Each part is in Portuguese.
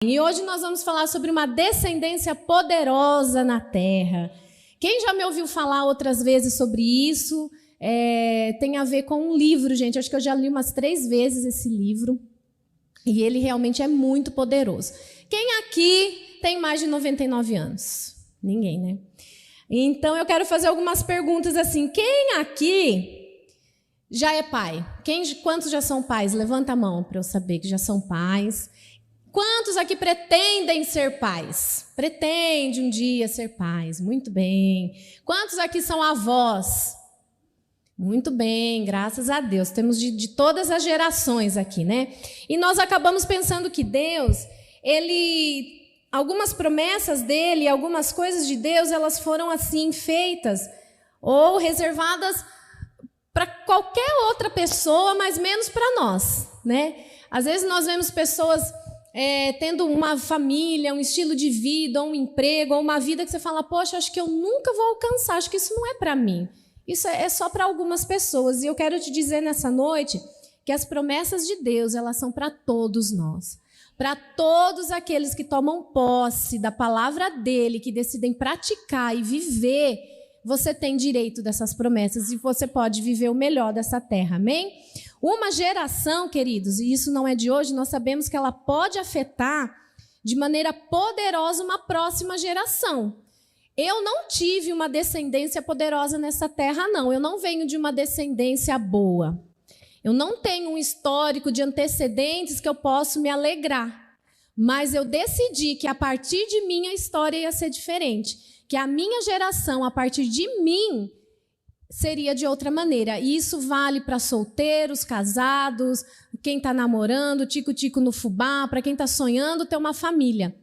E hoje nós vamos falar sobre uma descendência poderosa na terra. Quem já me ouviu falar outras vezes sobre isso, tem a ver com um livro, gente. Acho que eu já li umas 3 vezes esse livro. E ele realmente é muito poderoso. Quem aqui tem mais de 99 anos? Ninguém, né? Então eu quero fazer algumas perguntas assim. Quem aqui já é pai? Quantos já são pais? Levanta a mão para eu saber que já são pais. Quantos aqui pretendem ser pais? Pretende um dia ser pais? Muito bem. Quantos aqui são avós? Muito bem, graças a Deus. Temos de todas as gerações aqui, né? E nós acabamos pensando que Deus, algumas promessas dele, algumas coisas de Deus, elas foram assim feitas ou reservadas para qualquer outra pessoa, mas menos para nós, né? Às vezes nós vemos pessoas tendo uma família, um estilo de vida, um emprego, ou uma vida que você fala, poxa, acho que eu nunca vou alcançar, acho que isso não é para mim. Isso é só para algumas pessoas. E eu quero te dizer nessa noite que as promessas de Deus, elas são para todos nós. Para todos aqueles que tomam posse da palavra dele, que decidem praticar e viver, você tem direito dessas promessas e você pode viver o melhor dessa terra, amém? Uma geração, queridos, e isso não é de hoje, nós sabemos que ela pode afetar de maneira poderosa uma próxima geração. Eu não tive uma descendência poderosa nessa terra, não. Eu não venho de uma descendência boa. Eu não tenho um histórico de antecedentes que eu possa me alegrar. Mas eu decidi que a partir de mim a história ia ser diferente. Que a minha geração, a partir de mim, seria de outra maneira. E isso vale para solteiros, casados, quem está namorando, tico-tico no fubá, para quem está sonhando ter uma família.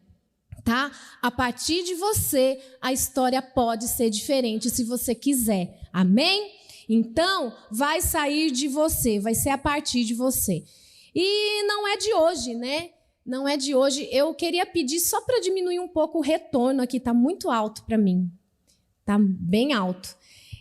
Tá? A partir de você, a história pode ser diferente se você quiser. Amém? Então, vai sair de você, vai ser a partir de você. E não é de hoje, né? Não é de hoje. Eu queria pedir só para diminuir um pouco o retorno aqui, está muito alto para mim. Está bem alto.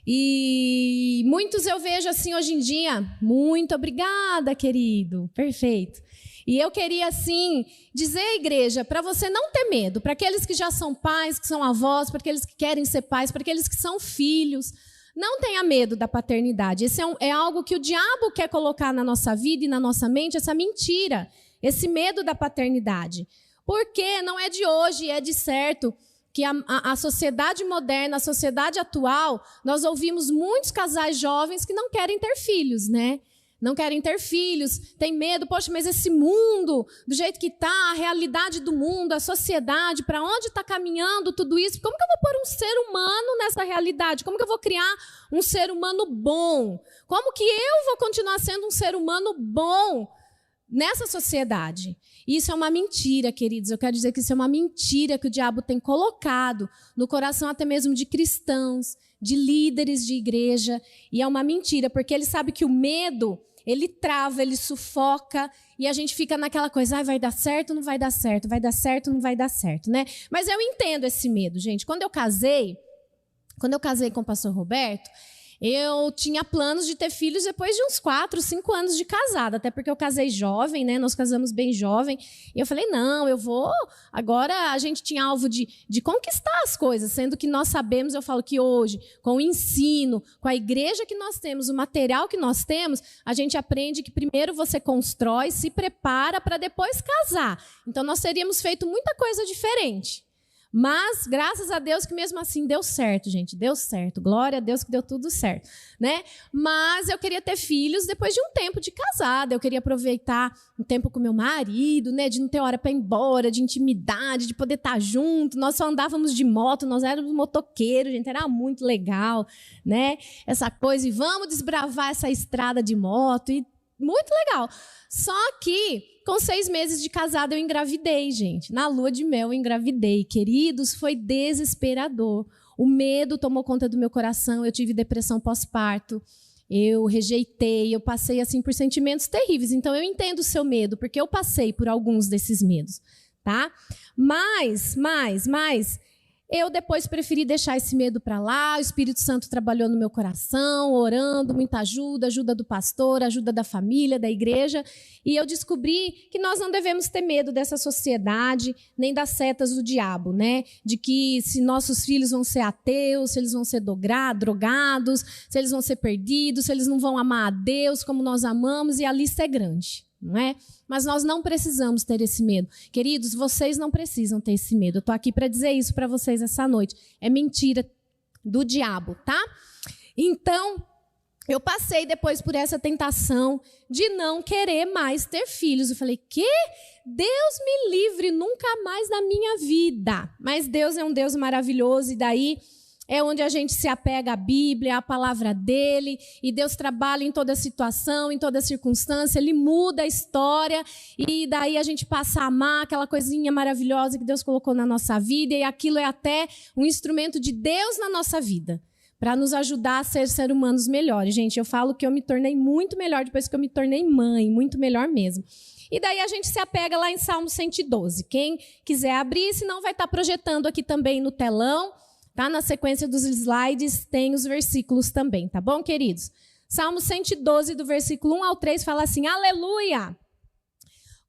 E muitos eu vejo assim hoje em dia, muito obrigada, querido, perfeito. E eu queria assim dizer à igreja, para você não ter medo, para aqueles que já são pais, que são avós, para aqueles que querem ser pais, para aqueles que são filhos, não tenha medo da paternidade. Esse é algo que o diabo quer colocar na nossa vida e na nossa mente, essa mentira, esse medo da paternidade. Porque não é de hoje, é de certo que a sociedade moderna, a sociedade atual, nós ouvimos muitos casais jovens que não querem ter filhos, né? Não querem ter filhos, tem medo, poxa, mas esse mundo, do jeito que está, a realidade do mundo, a sociedade, para onde está caminhando tudo isso? Como que eu vou pôr um ser humano nessa realidade? Como que eu vou criar um ser humano bom? Como que eu vou continuar sendo um ser humano bom nessa sociedade? Isso é uma mentira, queridos. Eu quero dizer que isso é uma mentira que o diabo tem colocado no coração até mesmo de cristãos, de líderes de igreja. E é uma mentira, porque ele sabe que o medo, ele trava, ele sufoca, e a gente fica naquela coisa, vai dar certo, não vai dar certo, vai dar certo, não vai dar certo, né? Mas eu entendo esse medo, gente. Quando eu casei com o pastor Roberto, eu tinha planos de ter filhos depois de uns 4, 5 anos de casada, até porque eu casei jovem, né? Nós casamos bem jovem. E eu falei, não, eu vou... Agora a gente tinha alvo de conquistar as coisas, sendo que nós sabemos, eu falo que hoje, com o ensino, com a igreja que nós temos, o material que nós temos, a gente aprende que primeiro você constrói, se prepara para depois casar. Então nós teríamos feito muita coisa diferente. Mas, graças a Deus que mesmo assim deu certo, gente. Deu certo. Glória a Deus que deu tudo certo, né? Mas eu queria ter filhos depois de um tempo de casada. Eu queria aproveitar um tempo com meu marido, né? De não ter hora para ir embora, de intimidade, de poder estar junto. Nós só andávamos de moto, nós éramos motoqueiros, gente. Era muito legal, né? Essa coisa. E vamos desbravar essa estrada de moto. E muito legal. Só que, com 6 meses de casada, eu engravidei, gente. Na lua de mel, eu engravidei. Queridos, foi desesperador. O medo tomou conta do meu coração. Eu tive depressão pós-parto. Eu rejeitei. Eu passei assim por sentimentos terríveis. Então, eu entendo o seu medo, porque eu passei por alguns desses medos, tá? Mas, Eu depois preferi deixar esse medo para lá, o Espírito Santo trabalhou no meu coração, orando, muita ajuda, ajuda do pastor, ajuda da família, da igreja, e eu descobri que nós não devemos ter medo dessa sociedade, nem das setas do diabo, né? De que se nossos filhos vão ser ateus, se eles vão ser drogados, se eles vão ser perdidos, se eles não vão amar a Deus como nós amamos, e a lista é grande. Não é? Mas nós não precisamos ter esse medo. Queridos, vocês não precisam ter esse medo. Eu estou aqui para dizer isso para vocês essa noite. É mentira do diabo, tá? Então, eu passei depois por essa tentação de não querer mais ter filhos. Eu falei, que? Deus me livre, nunca mais na minha vida. Mas Deus é um Deus maravilhoso e daí é onde a gente se apega à Bíblia, à palavra dele, e Deus trabalha em toda situação, em toda circunstância, ele muda a história, e daí a gente passa a amar aquela coisinha maravilhosa que Deus colocou na nossa vida, e aquilo é até um instrumento de Deus na nossa vida, para nos ajudar a ser humanos melhores. Gente, eu falo que eu me tornei muito melhor depois que eu me tornei mãe, muito melhor mesmo. E daí a gente se apega lá em Salmo 112. Quem quiser abrir, senão vai estar projetando aqui também no telão. Tá? Na sequência dos slides tem os versículos também, tá bom, queridos? Salmo 112, do versículo 1 ao 3, fala assim, aleluia!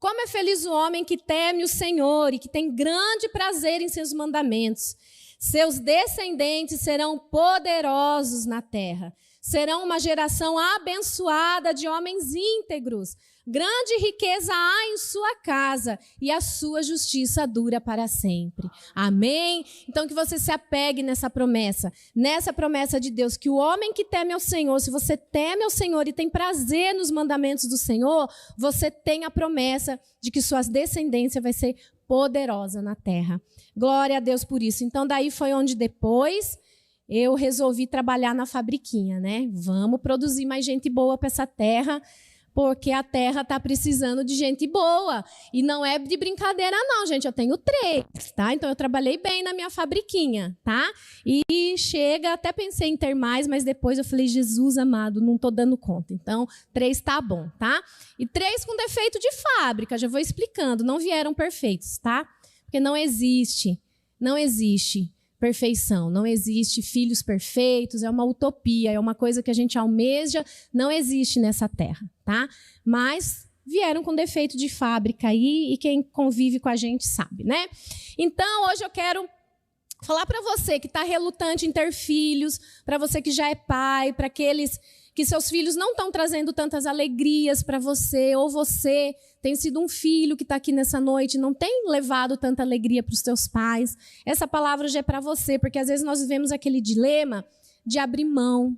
Como é feliz o homem que teme o Senhor e que tem grande prazer em seus mandamentos. Seus descendentes serão poderosos na terra. Serão uma geração abençoada de homens íntegros. Grande riqueza há em sua casa e a sua justiça dura para sempre. Amém? Então que você se apegue nessa promessa de Deus, que o homem que teme ao Senhor, se você teme ao Senhor e tem prazer nos mandamentos do Senhor, você tem a promessa de que sua descendência vai ser poderosa na terra. Glória a Deus por isso. Então daí foi onde depois eu resolvi trabalhar na fabriquinha, né? Vamos produzir mais gente boa para essa terra, porque a terra está precisando de gente boa. E não é de brincadeira, não, gente. Eu tenho 3, tá? Então, eu trabalhei bem na minha fabriquinha, tá? E chega, até pensei em ter mais, mas depois eu falei, Jesus amado, não estou dando conta. Então, 3 tá bom, tá? E 3 com defeito de fábrica, já vou explicando. Não vieram perfeitos, tá? Porque não existe perfeição, não existe filhos perfeitos, é uma utopia, é uma coisa que a gente almeja, não existe nessa terra, tá? Mas vieram com defeito de fábrica aí, e quem convive com a gente sabe, né? Então, hoje eu quero falar para você que está relutante em ter filhos, para você que já é pai, para aqueles que seus filhos não estão trazendo tantas alegrias para você, ou você tem sido um filho que está aqui nessa noite, não tem levado tanta alegria para os teus pais. Essa palavra já é para você, porque às vezes nós vivemos aquele dilema de abrir mão,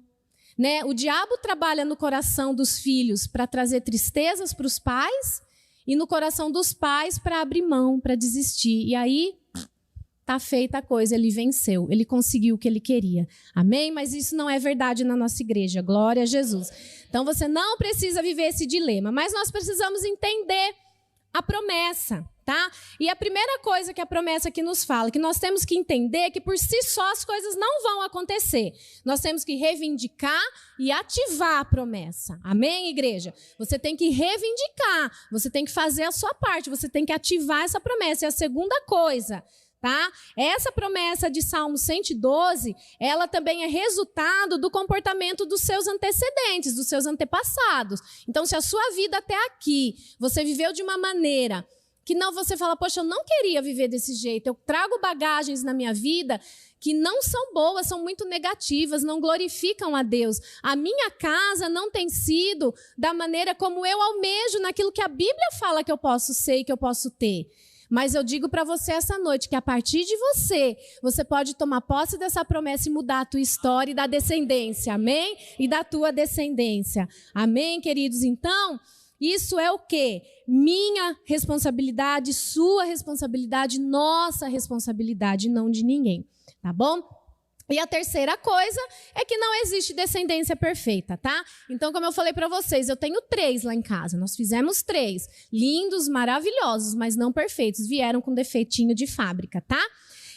né? O diabo trabalha no coração dos filhos para trazer tristezas para os pais, e no coração dos pais para abrir mão, para desistir. E aí está feita a coisa, ele venceu, ele conseguiu o que ele queria. Amém? Mas isso não é verdade na nossa igreja. Glória a Jesus. Então você não precisa viver esse dilema, mas nós precisamos entender a promessa, tá? E a primeira coisa que a promessa aqui nos fala, que nós temos que entender que por si só as coisas não vão acontecer. Nós temos que reivindicar e ativar a promessa. Amém, igreja? Você tem que reivindicar, você tem que fazer a sua parte, você tem que ativar essa promessa. E a segunda coisa, tá? Essa promessa de Salmo 112, ela também é resultado do comportamento dos seus antecedentes, dos seus antepassados. Então, se a sua vida até aqui, você viveu de uma maneira que não, você fala, poxa, eu não queria viver desse jeito, eu trago bagagens na minha vida que não são boas, são muito negativas, não glorificam a Deus. A minha casa não tem sido da maneira como eu almejo naquilo que a Bíblia fala que eu posso ser e que eu posso ter. Mas eu digo para você essa noite que a partir de você pode tomar posse dessa promessa e mudar a tua história e da descendência, amém? E da tua descendência, amém, queridos? Então, isso é o quê? Minha responsabilidade, sua responsabilidade, nossa responsabilidade, não de ninguém, tá bom? E a terceira coisa é que não existe descendência perfeita, tá? Então, como eu falei para vocês, eu tenho 3 lá em casa. Nós fizemos 3. Lindos, maravilhosos, mas não perfeitos. Vieram com defeitinho de fábrica, tá?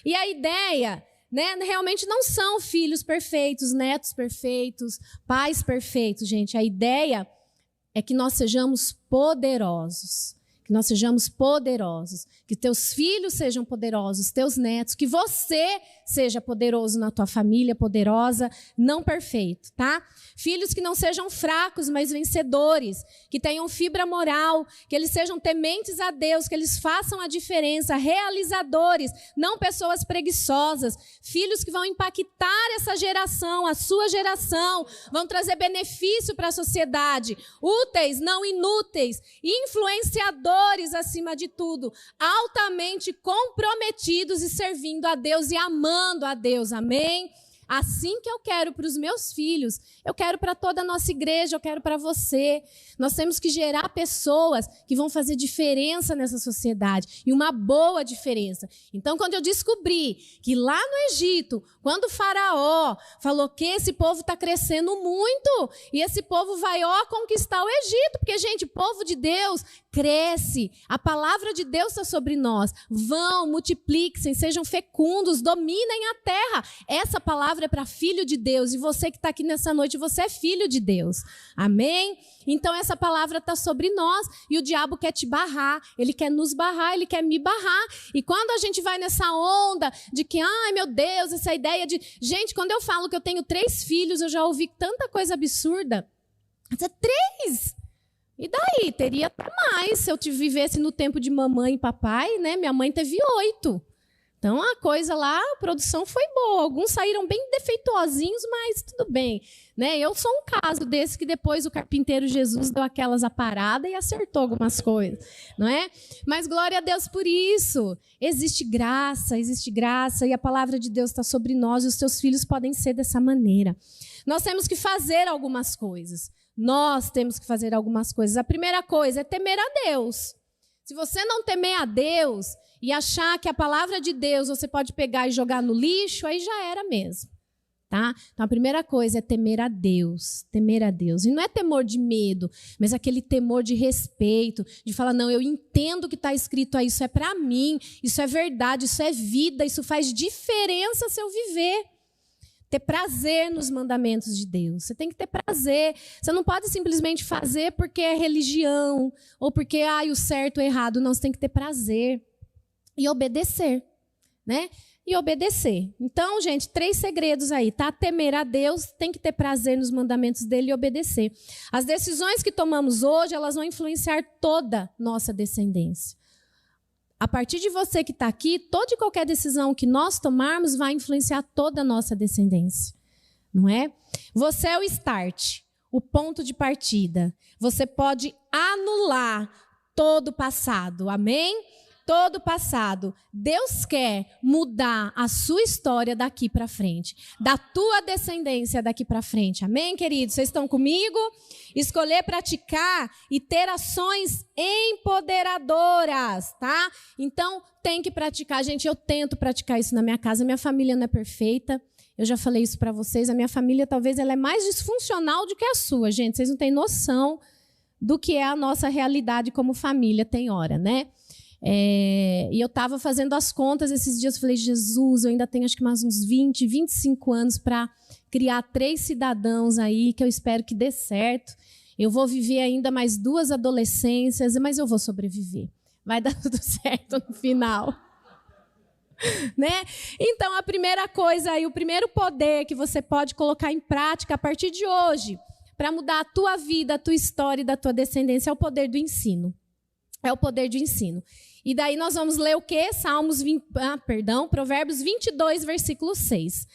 E a ideia, né? Realmente não são filhos perfeitos, netos perfeitos, pais perfeitos, gente. A ideia é que nós sejamos poderosos. Que que nós sejamos poderosos, que teus filhos sejam poderosos, teus netos, que você seja poderoso na tua família, poderosa, não perfeito, tá? Filhos que não sejam fracos, mas vencedores, que tenham fibra moral, que eles sejam tementes a Deus, que eles façam a diferença, realizadores, não pessoas preguiçosas, filhos que vão impactar essa geração, a sua geração, vão trazer benefício para a sociedade, úteis, não inúteis, influenciadores acima de tudo, altamente comprometidos e servindo a Deus e amando a Deus, amém? Assim que eu quero para os meus filhos, eu quero para toda a nossa igreja, eu quero para você. Nós temos que gerar pessoas que vão fazer diferença nessa sociedade, e uma boa diferença. Então, quando eu descobri que lá no Egito, quando o faraó falou que esse povo está crescendo muito, e esse povo vai conquistar o Egito, porque, gente, o povo de Deus cresce, a palavra de Deus está sobre nós. Vão, multipliquem, sejam fecundos, dominem a terra. Essa palavra é para filho de Deus, e você que está aqui nessa noite, você é filho de Deus, amém? Então essa palavra está sobre nós, e o diabo quer te barrar, ele quer nos barrar, ele quer me barrar, e quando a gente vai nessa onda de que, ai meu Deus, essa ideia de, gente, quando eu falo que eu tenho 3 filhos, eu já ouvi tanta coisa absurda, 3? E daí? Teria até mais se eu vivesse no tempo de mamãe e papai, né? Minha mãe teve 8. Então, a coisa lá, a produção foi boa. Alguns saíram bem defeituosinhos, mas tudo bem, né? Eu sou um caso desse que depois o carpinteiro Jesus deu aquelas aparadas e acertou algumas coisas, não é? Mas glória a Deus por isso. Existe graça, e a palavra de Deus está sobre nós, e os teus filhos podem ser dessa maneira. Nós temos que fazer algumas coisas. A primeira coisa é temer a Deus. Se você não temer a Deus e achar que a palavra de Deus você pode pegar e jogar no lixo, aí já era mesmo, tá? Então a primeira coisa é temer a Deus. E não é temor de medo, mas aquele temor de respeito, de falar, não, eu entendo o que está escrito aí, isso é para mim, isso é verdade, isso é vida, isso faz diferença se eu viver. Ter prazer nos mandamentos de Deus. Você tem que ter prazer. Você não pode simplesmente fazer porque é religião ou porque o certo ou errado. Não, você tem que ter prazer e obedecer, né? E obedecer. Então, gente, 3 segredos aí, tá? Temer a Deus, tem que ter prazer nos mandamentos dele e obedecer. As decisões que tomamos hoje, elas vão influenciar toda nossa descendência. A partir de você que está aqui, toda e qualquer decisão que nós tomarmos vai influenciar toda a nossa descendência, não é? Você é o start, o ponto de partida. Você pode anular todo o passado, amém? Todo o passado. Deus quer mudar a sua história daqui para frente, da tua descendência daqui para frente, amém, queridos? Vocês estão comigo? Escolher praticar e ter ações empoderadoras, tá? Então, tem que praticar. Gente, eu tento praticar isso na minha casa. Minha família não é perfeita. Eu já falei isso para vocês. A minha família, talvez, ela é mais disfuncional do que a sua, gente. Vocês não têm noção do que é a nossa realidade como família, tem hora, né? E eu estava fazendo as contas esses dias. Falei, Jesus, eu ainda tenho acho que mais uns 20, 25 anos para criar 3 cidadãos aí, que eu espero que dê certo. Eu vou viver ainda mais 2 adolescências, mas eu vou sobreviver. Vai dar tudo certo no final. Né? Então, a primeira coisa aí, o primeiro poder que você pode colocar em prática a partir de hoje, para mudar a tua vida, a tua história e da tua descendência, é o poder do ensino. É o poder do ensino. E daí nós vamos ler o quê? Provérbios 22, versículo 6.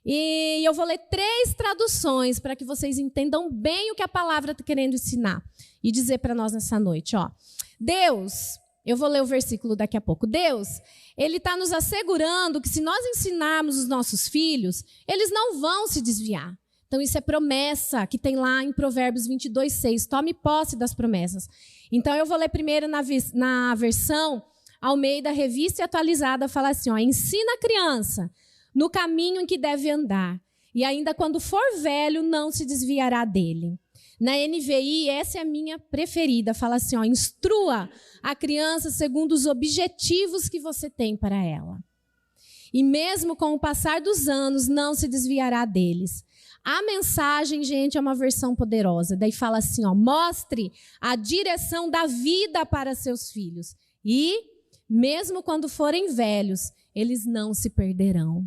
E eu vou ler 3 traduções para que vocês entendam bem o que a palavra está querendo ensinar e dizer para nós nessa noite. Ó. Deus, eu vou ler o versículo daqui a pouco. Deus, ele está nos assegurando que se nós ensinarmos os nossos filhos, eles não vão se desviar. Então, isso é promessa que tem lá em Provérbios 22, 6. Tome posse das promessas. Então, eu vou ler primeiro na versão Almeida, Revista e Atualizada, fala assim, ó, ensina a criança no caminho em que deve andar, e ainda quando for velho, não se desviará dele. Na NVI, essa é a minha preferida, fala assim, ó, instrua a criança segundo os objetivos que você tem para ela. e mesmo com o passar dos anos, não se desviará deles. A mensagem, gente, é uma versão poderosa. Daí fala assim, ó, mostre a direção da vida para seus filhos. E, mesmo quando forem velhos, eles não se perderão.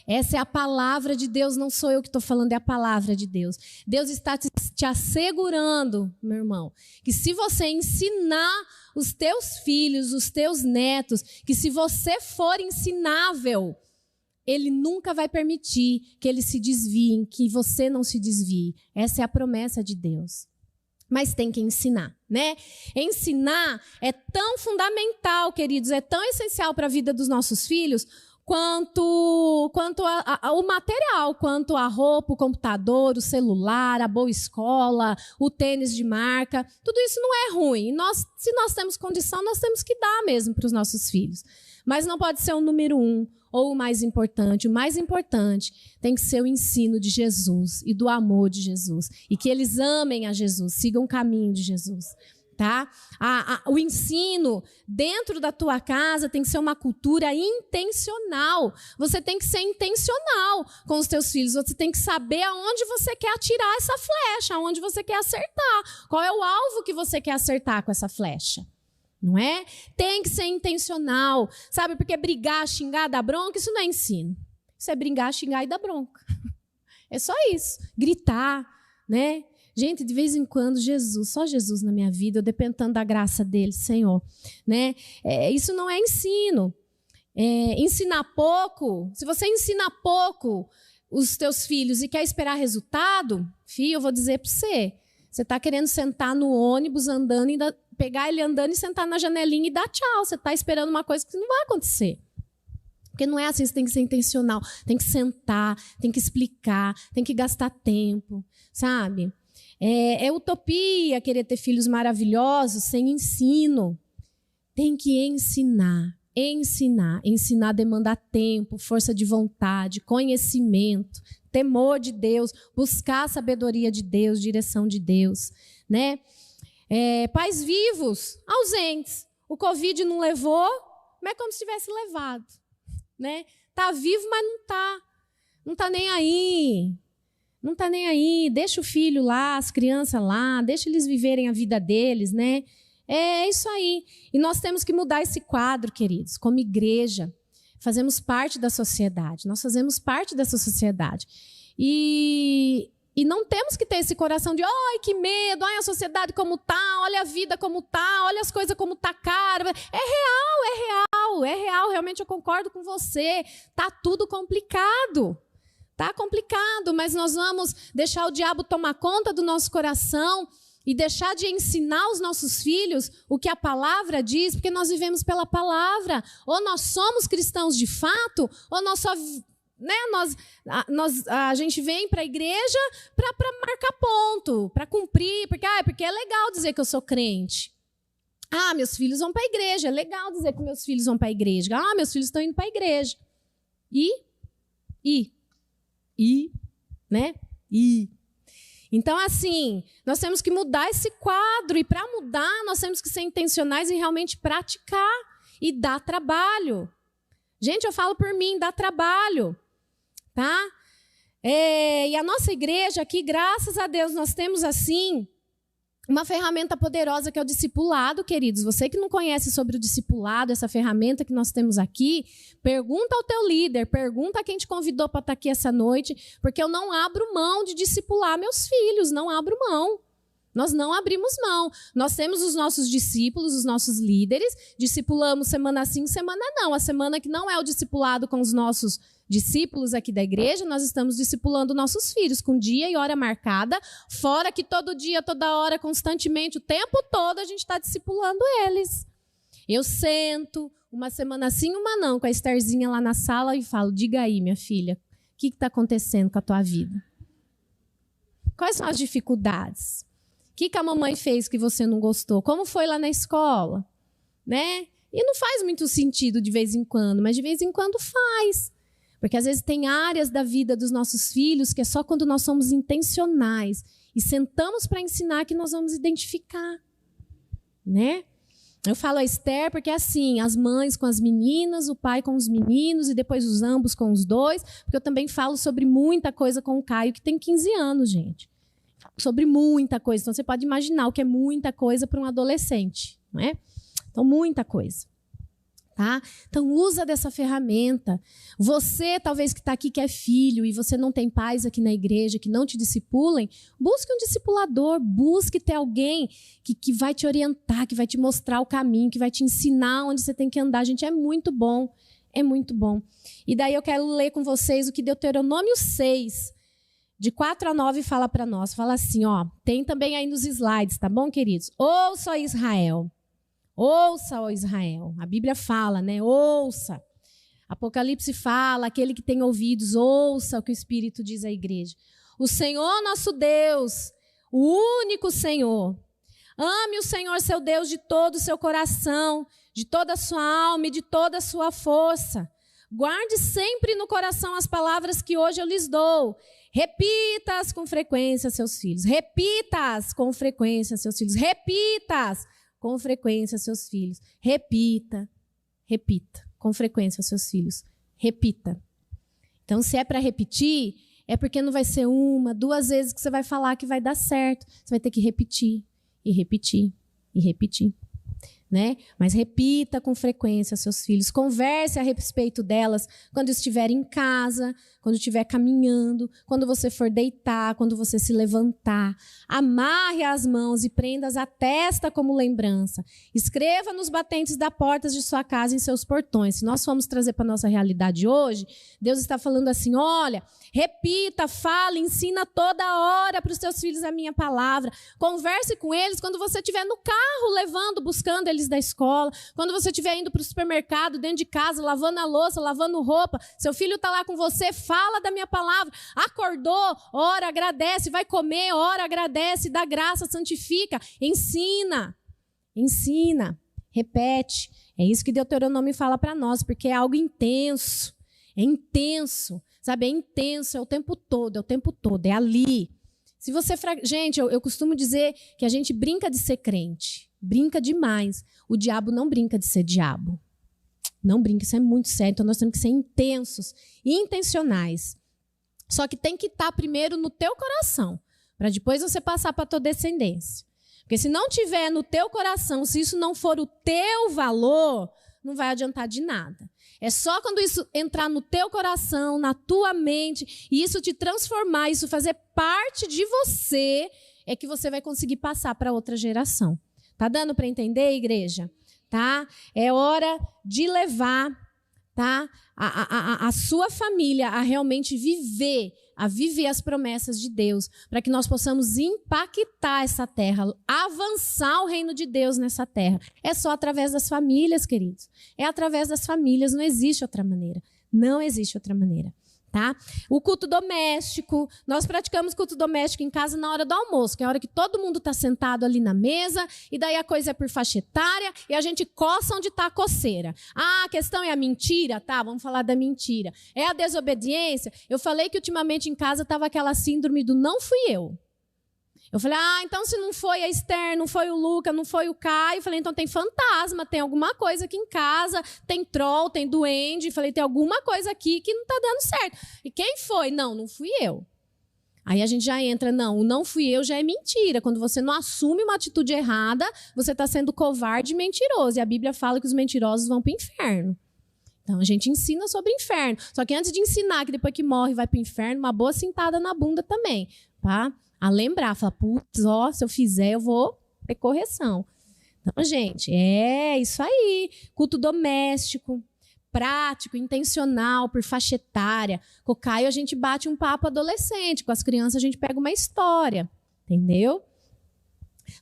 Essa é a palavra de Deus, não sou eu que estou falando, é a palavra de Deus. Deus está te assegurando, meu irmão, que se você ensinar os teus filhos, os teus netos, que se você for ensinável, Ele nunca vai permitir que eles se desviem, que você não se desvie. Essa é a promessa de Deus. Mas tem que ensinar, né? Ensinar é tão fundamental, queridos, é tão essencial para a vida dos nossos filhos, quanto o material, quanto a roupa, o computador, o celular, a boa escola, o tênis de marca. Tudo isso não é ruim. Se nós temos condição, nós temos que dar mesmo para os nossos filhos. Mas não pode ser o número 1 ou o mais importante. O mais importante tem que ser o ensino de Jesus e do amor de Jesus. E que eles amem a Jesus, sigam o caminho de Jesus. Tá? O ensino dentro da tua casa tem que ser uma cultura intencional. Você tem que ser intencional com os teus filhos. Você tem que saber aonde você quer atirar essa flecha, aonde você quer acertar. Qual é o alvo que você quer acertar com essa flecha? Não é? Tem que ser intencional. Sabe, porque brigar, xingar, dar bronca, isso não é ensino. Isso é brigar, xingar e dar bronca. É só isso. Gritar, né? Gente, de vez em quando, Jesus, só Jesus na minha vida, eu dependendo da graça dele, Senhor. Né? Isso não é ensino. Ensinar pouco, se você ensina pouco os teus filhos e quer esperar resultado, filho, eu vou dizer para você, você está querendo sentar no ônibus andando, pegar ele andando e sentar na janelinha e dar tchau. Você está esperando uma coisa que não vai acontecer. Porque não é assim, você tem que ser intencional. Tem que sentar, tem que explicar, tem que gastar tempo, sabe? É utopia querer ter filhos maravilhosos sem ensino. Tem que ensinar. Ensinar demanda tempo, força de vontade, conhecimento, temor de Deus, buscar a sabedoria de Deus, direção de Deus, né? Pais vivos, ausentes. O Covid não levou, mas é como se tivesse levado, né? Tá vivo, mas não tá. Não tá nem aí. Não está nem aí, deixa o filho lá, as crianças lá, deixa eles viverem a vida deles, né? É isso aí. E nós temos que mudar esse quadro, queridos, como igreja. Fazemos parte da sociedade, nós fazemos parte dessa sociedade. E não temos que ter esse coração de, ai, que medo, ai, a sociedade como tá, olha a vida como tá, olha as coisas como tá cara. É real, realmente eu concordo com você. Tá tudo complicado. Tá complicado, mas nós vamos deixar o diabo tomar conta do nosso coração e deixar de ensinar os nossos filhos o que a palavra diz, porque nós vivemos pela palavra. Ou nós somos cristãos de fato, ou nós só... Né, a gente vem para a igreja para marcar ponto, para cumprir, porque é legal dizer que eu sou crente. Ah, meus filhos vão para a igreja, é legal dizer que meus filhos vão para a igreja. Ah, meus filhos estão indo para a igreja. Né? Então, assim, nós temos que mudar esse quadro, e para mudar, nós temos que ser intencionais em realmente praticar, e dar trabalho. Gente, eu falo por mim, dá trabalho, tá? E a nossa igreja aqui, graças a Deus, nós temos, assim, uma ferramenta poderosa que é o discipulado, queridos. Você que não conhece sobre o discipulado, essa ferramenta que nós temos aqui, pergunta ao teu líder, pergunta a quem te convidou para estar aqui essa noite, porque eu não abro mão de discipular meus filhos, não abro mão. Nós não abrimos mão. Nós temos os nossos discípulos, os nossos líderes, discipulamos semana sim, semana não. A semana que não é o discipulado com os nossos discípulos aqui da igreja, nós estamos discipulando nossos filhos com dia e hora marcada, fora que todo dia, toda hora, constantemente, o tempo todo a gente está discipulando eles. Eu sento uma semana sim, uma não, com a Estherzinha lá na sala e falo, diga aí, minha filha, o que está acontecendo com a tua vida? Quais são as dificuldades? O que a mamãe fez que você não gostou? Como foi lá na escola? Né? E não faz muito sentido de vez em quando, mas de vez em quando faz. Porque às vezes tem áreas da vida dos nossos filhos que é só quando nós somos intencionais e sentamos para ensinar que nós vamos identificar. Né? Eu falo a Esther porque é assim, as mães com as meninas, o pai com os meninos e depois os ambos com os dois, porque eu também falo sobre muita coisa com o Caio, que tem 15 anos, gente. Sobre muita coisa. Então, você pode imaginar o que é muita coisa para um adolescente, não é? Então, muita coisa. Tá? Então, usa dessa ferramenta. Você, talvez, que está aqui, que é filho, e você não tem pais aqui na igreja que não te discipulem, busque um discipulador, busque ter alguém que vai te orientar, que vai te mostrar o caminho, que vai te ensinar onde você tem que andar. Gente, é muito bom. É muito bom. E daí eu quero ler com vocês o que Deuteronômio 6, de 4 a 9, fala para nós. Fala assim, ó, tem também aí nos slides, tá bom, queridos? Ouça, Israel. Ouça, ó Israel. A Bíblia fala, né? Ouça. Apocalipse fala, aquele que tem ouvidos, ouça o que o Espírito diz à igreja. O Senhor nosso Deus, o único Senhor. Ame o Senhor seu Deus de todo o seu coração, de toda a sua alma e de toda a sua força. Guarde sempre no coração as palavras que hoje eu lhes dou. Repita-as com frequência a seus filhos. Repita-as com frequência a seus filhos. Repita-as com frequência a seus filhos. Repita, repita, com frequência aos seus filhos. Repita. Então, se é para repetir, é porque não vai ser 1, 2 vezes que você vai falar que vai dar certo. Você vai ter que repetir, e repetir, e repetir. Né? Mas repita com frequência aos seus filhos. Converse a respeito delas quando estiver em casa, quando estiver caminhando, quando você for deitar, quando você se levantar. Amarre as mãos e prenda-as à testa como lembrança. Escreva nos batentes das portas de sua casa e em seus portões. Se nós formos trazer para a nossa realidade hoje, Deus está falando assim, olha, repita, fale, ensina toda hora para os seus filhos a minha palavra. Converse com eles quando você estiver no carro, levando, buscando eles da escola, quando você estiver indo para o supermercado, dentro de casa, lavando a louça, lavando roupa, seu filho está lá com você, fala da minha palavra. Acordou, ora, agradece, vai comer, ora, agradece, dá graça, santifica, ensina, repete. É isso que Deuteronômio fala para nós, porque é algo intenso, sabe, é intenso, é o tempo todo, é ali. Se você, gente, eu costumo dizer que a gente brinca de ser crente, brinca demais. O diabo não brinca de ser diabo. Não brinca, isso é muito sério. Então nós temos que ser intensos, intencionais. Só que tem que estar primeiro no teu coração, para depois você passar para a tua descendência. Porque se não tiver no teu coração, se isso não for o teu valor, não vai adiantar de nada. É só quando isso entrar no teu coração, na tua mente, e isso te transformar, isso fazer parte de você, é que você vai conseguir passar para outra geração. Tá dando para entender, igreja? Tá? É hora de levar, tá? a sua família a realmente viver as promessas de Deus, para que nós possamos impactar essa terra, avançar o reino de Deus nessa terra. É só através das famílias, queridos. É através das famílias, não existe outra maneira. Não existe outra maneira. Tá? O culto doméstico, nós praticamos culto doméstico em casa na hora do almoço, que é a hora que todo mundo está sentado ali na mesa, e daí a coisa é por faixa etária, e a gente coça onde está a coceira. Ah, a questão é a mentira? Tá, vamos falar da mentira. É a desobediência? Eu falei que ultimamente em casa estava aquela síndrome do não fui eu. Eu falei, então se não foi a Esther, não foi o Luca, não foi o Caio, eu falei, então tem fantasma, tem alguma coisa aqui em casa, tem troll, tem duende, eu falei, tem alguma coisa aqui que não está dando certo. E quem foi? Não fui eu. Aí a gente já entra, o não fui eu já é mentira. Quando você não assume uma atitude errada, você está sendo covarde e mentiroso. E a Bíblia fala que os mentirosos vão para o inferno. Então a gente ensina sobre o inferno. Só que antes de ensinar que depois que morre vai para o inferno, uma boa cintada na bunda também, tá? A lembrar, falar, putz, se eu fizer, eu vou ter correção. Então, gente, é isso aí. Culto doméstico, prático, intencional, por faixa etária. Com o Caio, a gente bate um papo adolescente. Com as crianças, a gente pega uma história. Entendeu?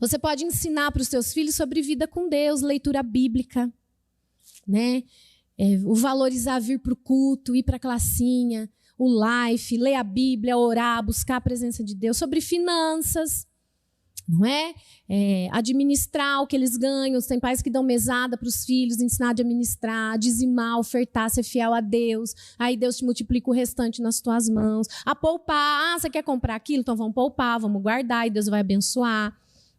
Você pode ensinar para os seus filhos sobre vida com Deus, leitura bíblica, né? O valorizar vir para o culto, ir para a classinha, o life, ler a Bíblia, orar, buscar a presença de Deus, sobre finanças, não é? Administrar o que eles ganham. Tem pais que dão mesada para os filhos, ensinar a administrar, a dizimar, ofertar, ser fiel a Deus. Aí Deus te multiplica o restante nas tuas mãos. A poupar, você quer comprar aquilo? Então vamos poupar, vamos guardar e Deus vai abençoar.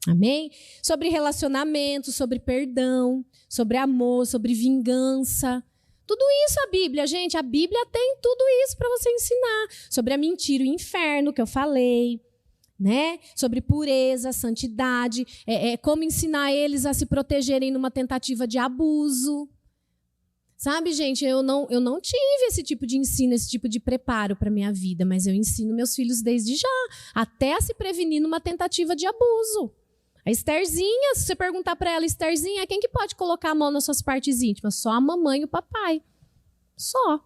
Amém? Sobre relacionamento, sobre perdão, sobre amor, sobre vingança. Tudo isso a Bíblia, gente, a Bíblia tem tudo isso para você ensinar. Sobre a mentira e o inferno, que eu falei, né? Sobre pureza, santidade, como ensinar eles a se protegerem numa tentativa de abuso. Sabe, gente, eu não tive esse tipo de ensino, esse tipo de preparo para a minha vida, mas eu ensino meus filhos desde já, até a se prevenir numa tentativa de abuso. A Estherzinha, se você perguntar para ela, Estherzinha, quem que pode colocar a mão nas suas partes íntimas? Só a mamãe e o papai. Só.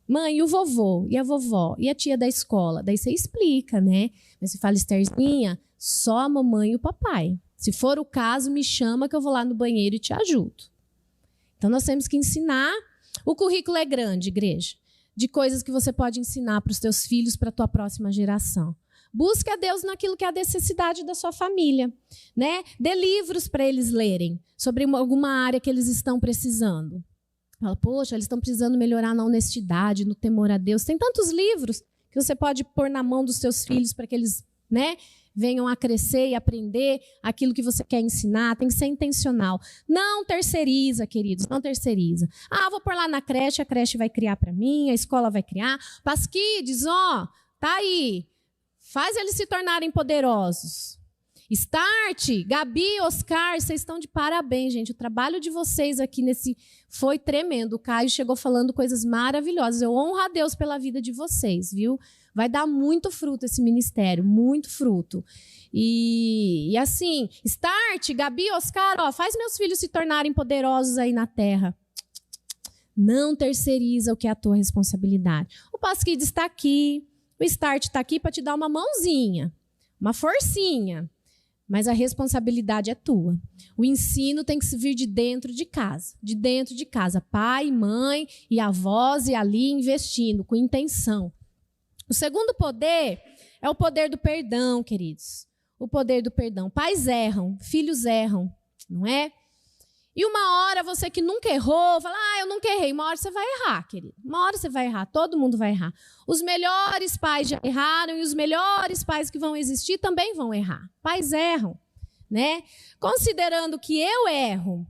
Mãe, e o vovô, e a vovó, e a tia da escola. Daí você explica, né? Mas você fala, Estherzinha, só a mamãe e o papai. Se for o caso, me chama que eu vou lá no banheiro e te ajudo. Então, nós temos que ensinar. O currículo é grande, igreja, de coisas que você pode ensinar para os teus filhos, para a tua próxima geração. Busque a Deus naquilo que é a necessidade da sua família, né? Dê livros para eles lerem sobre alguma área que eles estão precisando. Fala, poxa, eles estão precisando melhorar na honestidade, no temor a Deus. Tem tantos livros que você pode pôr na mão dos seus filhos para que eles, né, venham a crescer e aprender aquilo que você quer ensinar. Tem que ser intencional. Não terceiriza, queridos, não terceiriza. Ah, vou pôr lá na creche, a creche vai criar para mim, a escola vai criar. Pasquides, ó, tá aí. Faz eles se tornarem poderosos. Start, Gabi, Oscar, vocês estão de parabéns, gente. O trabalho de vocês aqui foi tremendo. O Caio chegou falando coisas maravilhosas. Eu honro a Deus pela vida de vocês, viu? Vai dar muito fruto esse ministério, muito fruto. E assim, Start, Gabi, Oscar, ó, faz meus filhos se tornarem poderosos aí na terra. Não terceiriza o que é a tua responsabilidade. O Pasquides está aqui. O Start está aqui para te dar uma mãozinha, uma forcinha, mas a responsabilidade é tua. O ensino tem que vir de dentro de casa. Pai, mãe e avós e ali investindo, com intenção. O segundo poder é o poder do perdão, queridos. O poder do perdão. Pais erram, filhos erram, não é? E uma hora você que nunca errou, fala, eu nunca errei. Uma hora você vai errar, querido. Uma hora você vai errar, todo mundo vai errar. Os melhores pais já erraram e os melhores pais que vão existir também vão errar. Pais erram, né? Considerando que eu erro,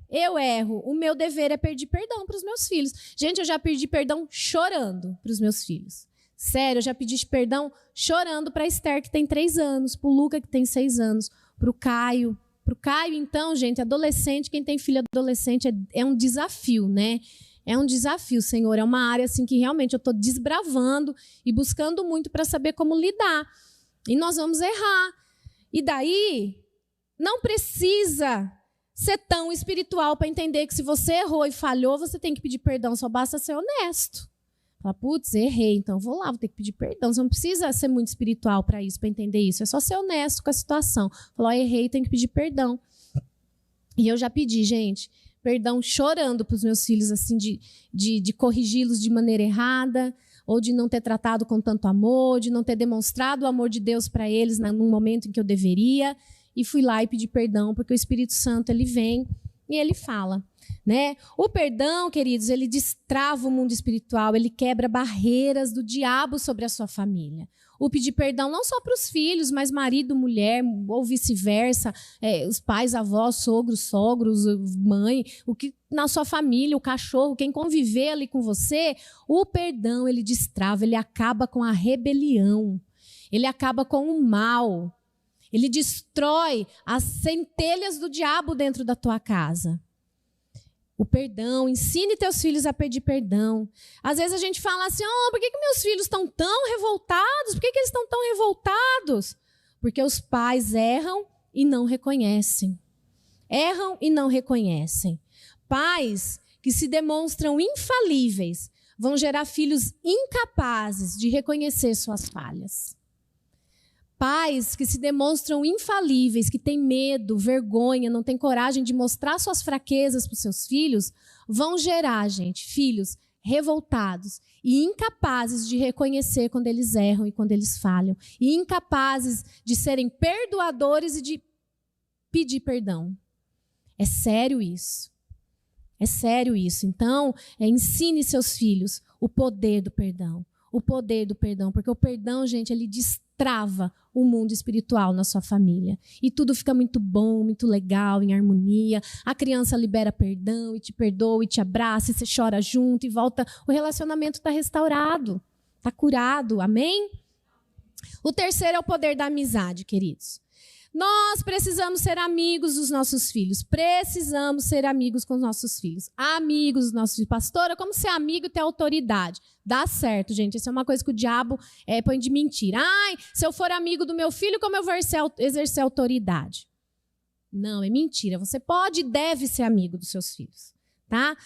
o meu dever é pedir perdão para os meus filhos. Gente, eu já pedi perdão chorando para os meus filhos. Sério, eu já pedi perdão chorando para a Esther, que tem 3 anos, para o Luca, que tem 6 anos, para o Caio. Para o Caio, então, gente, adolescente, quem tem filho adolescente é um desafio, né? É um desafio, Senhor. É uma área assim que realmente eu estou desbravando e buscando muito para saber como lidar. E nós vamos errar. E daí, não precisa ser tão espiritual para entender que se você errou e falhou, você tem que pedir perdão. Só basta ser honesto. Fala, putz, errei, então vou lá, vou ter que pedir perdão. Você não precisa ser muito espiritual para isso, para entender isso. É só ser honesto com a situação. Falar, errei, tenho que pedir perdão. E eu já pedi, gente, perdão chorando para os meus filhos, assim, de corrigi-los de maneira errada, ou de não ter tratado com tanto amor, de não ter demonstrado o amor de Deus para eles num momento em que eu deveria. E fui lá e pedi perdão, porque o Espírito Santo, ele vem e ele fala. Né? O perdão, queridos, ele destrava o mundo espiritual, ele quebra barreiras do diabo sobre a sua família. O pedir perdão não só para os filhos, mas marido, mulher, ou vice-versa, os pais, avós, sogros, mãe, o que na sua família, o cachorro, quem conviver ali com você, o perdão, ele destrava, ele acaba com a rebelião, ele acaba com o mal, ele destrói as centelhas do diabo dentro da tua casa. O perdão, ensine teus filhos a pedir perdão. Às vezes a gente fala assim, por que meus filhos estão tão revoltados? Por que eles estão tão revoltados? Porque os pais erram e não reconhecem. Erram e não reconhecem. Pais que se demonstram infalíveis vão gerar filhos incapazes de reconhecer suas falhas. Pais que se demonstram infalíveis, que têm medo, vergonha, não têm coragem de mostrar suas fraquezas para os seus filhos, vão gerar, gente, filhos revoltados e incapazes de reconhecer quando eles erram e quando eles falham. E incapazes de serem perdoadores e de pedir perdão. É sério isso. É sério isso. Então, ensine seus filhos o poder do perdão. O poder do perdão. Porque o perdão, gente, ele destrava trava o mundo espiritual na sua família. E tudo fica muito bom, muito legal, em harmonia. A criança libera perdão e te perdoa e te abraça e você chora junto e volta. O relacionamento está restaurado, está curado. Amém? O terceiro é o poder da amizade, queridos. Nós precisamos ser amigos dos nossos filhos. Precisamos ser amigos com os nossos filhos. Amigos dos nossos filhos. Pastora, como ser amigo e ter autoridade? Dá certo, gente. Isso é uma coisa que o diabo põe de mentira. Ai, se eu for amigo do meu filho, como eu vou exercer autoridade? Não, é mentira. Você pode e deve ser amigo dos seus filhos. Tá?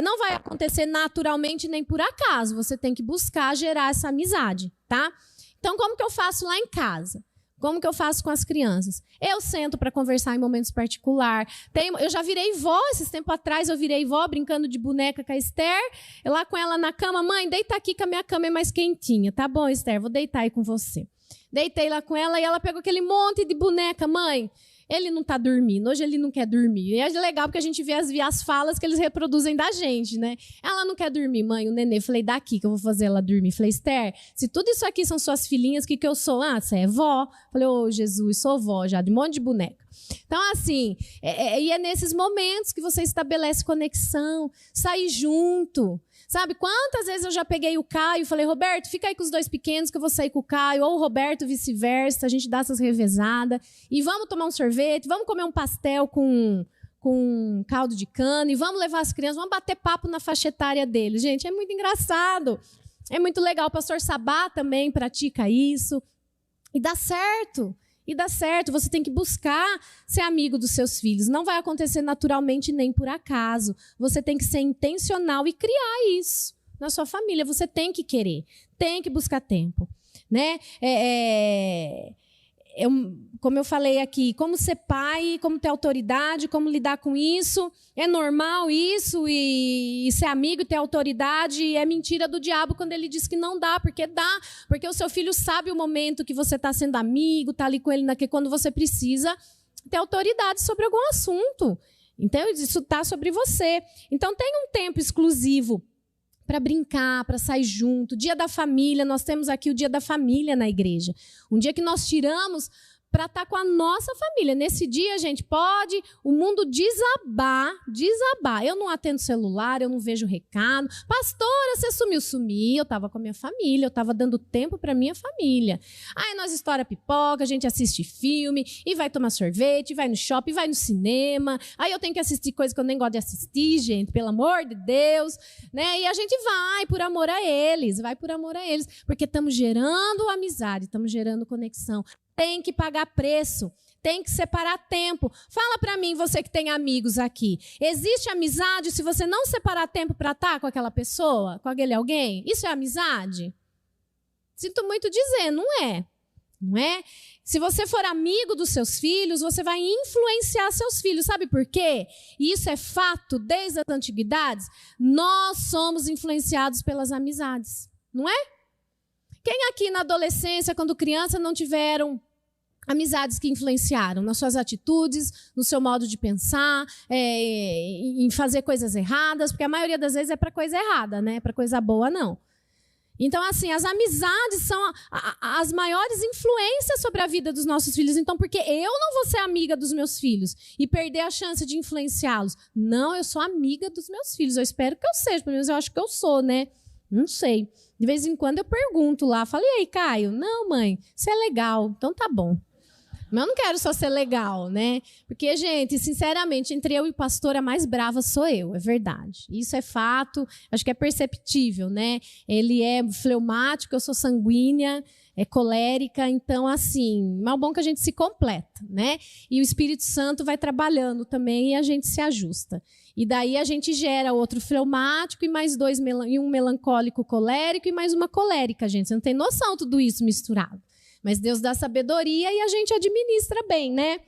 Não vai acontecer naturalmente nem por acaso. Você tem que buscar gerar essa amizade. Tá? Então, como que eu faço lá em casa? Como que eu faço com as crianças? Eu sento para conversar em momentos particulares. Eu já virei vó, esses tempos atrás eu virei vó, brincando de boneca com a Esther. Eu lá com ela na cama, mãe, deita aqui que a minha cama é mais quentinha. Tá bom, Esther, vou deitar aí com você. Deitei lá com ela e ela pegou aquele monte de boneca. Mãe, ele não está dormindo, hoje ele não quer dormir. E é legal porque a gente vê as falas que eles reproduzem da gente, né? Ela não quer dormir, mãe, o nenê. Falei, daqui que eu vou fazer ela dormir. Falei, Esther, se tudo isso aqui são suas filhinhas, o que eu sou? Ah, você é vó. Falei, ô Jesus, sou vó já, de um monte de boneca. Então, assim, e é nesses momentos que você estabelece conexão, sair junto. Sabe, quantas vezes eu já peguei o Caio e falei, Roberto, fica aí com os dois pequenos que eu vou sair com o Caio, ou o Roberto vice-versa, a gente dá essas revezadas, e vamos tomar um sorvete, vamos comer um pastel com caldo de cana, e vamos levar as crianças, vamos bater papo na faixa etária deles. Gente, é muito engraçado, é muito legal. O pastor Sabá também pratica isso, e dá certo. E dá certo, você tem que buscar ser amigo dos seus filhos. Não vai acontecer naturalmente nem por acaso. Você tem que ser intencional e criar isso na sua família. Você tem que querer, tem que buscar tempo. Né? Como eu falei aqui, como ser pai, como ter autoridade, como lidar com isso. É normal isso e ser amigo e ter autoridade. É mentira do diabo quando ele diz que não dá, porque dá. Porque o seu filho sabe o momento que você está sendo amigo, está ali com ele quando você precisa ter autoridade sobre algum assunto. Então, isso está sobre você. Então, tem um tempo exclusivo para brincar, para sair junto. Dia da família, nós temos aqui o dia da família na igreja. Um dia que nós tiramos para estar com a nossa família. Nesse dia, gente, pode o mundo desabar. Eu não atendo celular, eu não vejo recado. Pastora, você sumiu? Sumi, eu estava com a minha família, eu estava dando tempo para minha família. Aí nós estoura pipoca, a gente assiste filme, e vai tomar sorvete, vai no shopping, vai no cinema. Aí eu tenho que assistir coisa que eu nem gosto de assistir, gente, pelo amor de Deus. Né? E a gente vai por amor a eles, porque estamos gerando amizade, estamos gerando conexão. Tem que pagar preço, tem que separar tempo. Fala para mim, você que tem amigos aqui. Existe amizade se você não separar tempo para estar com aquela pessoa, com aquele alguém? Isso é amizade? Sinto muito dizer, não é? Não é? Se você for amigo dos seus filhos, você vai influenciar seus filhos. Sabe por quê? E isso é fato desde as antiguidades. Nós somos influenciados pelas amizades, não é? Quem aqui na adolescência, quando criança, não tiveram amizades que influenciaram nas suas atitudes, no seu modo de pensar, em fazer coisas erradas, porque a maioria das vezes é para coisa errada, né? Para coisa boa, não. Então, assim, as amizades são as maiores influências sobre a vida dos nossos filhos. Então, porque eu não vou ser amiga dos meus filhos e perder a chance de influenciá-los. Não, eu sou amiga dos meus filhos. Eu espero que eu seja, pelo menos eu acho que eu sou, né? Não sei. De vez em quando eu pergunto lá, falei, e aí, Caio? Não, mãe, você é legal, então tá bom. Mas eu não quero só ser legal, né? Porque, gente, sinceramente, entre eu e o pastor, a mais brava sou eu, é verdade. Isso é fato, acho que é perceptível, né? Ele é fleumático, eu sou sanguínea, é colérica, então, assim, mal bom que a gente se completa, né? E o Espírito Santo vai trabalhando também e a gente se ajusta. E daí a gente gera outro fleumático e mais dois, e um melancólico colérico e mais uma colérica, gente. Você não tem noção de tudo isso misturado. Mas Deus dá sabedoria e a gente administra bem, né?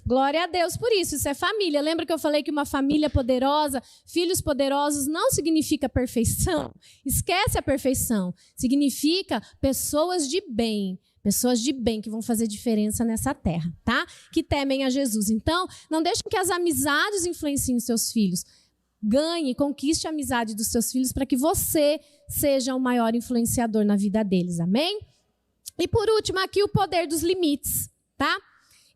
Glória a Deus por isso. Isso é família. Lembra que eu falei que uma família poderosa, filhos poderosos, não significa perfeição? Esquece a perfeição. Significa pessoas de bem. Pessoas de bem que vão fazer diferença nessa terra, tá? Que temem a Jesus. Então, não deixem que as amizades influenciem os seus filhos. Ganhe, conquiste a amizade dos seus filhos para que você seja o maior influenciador na vida deles. Amém? E por último, aqui o poder dos limites, tá?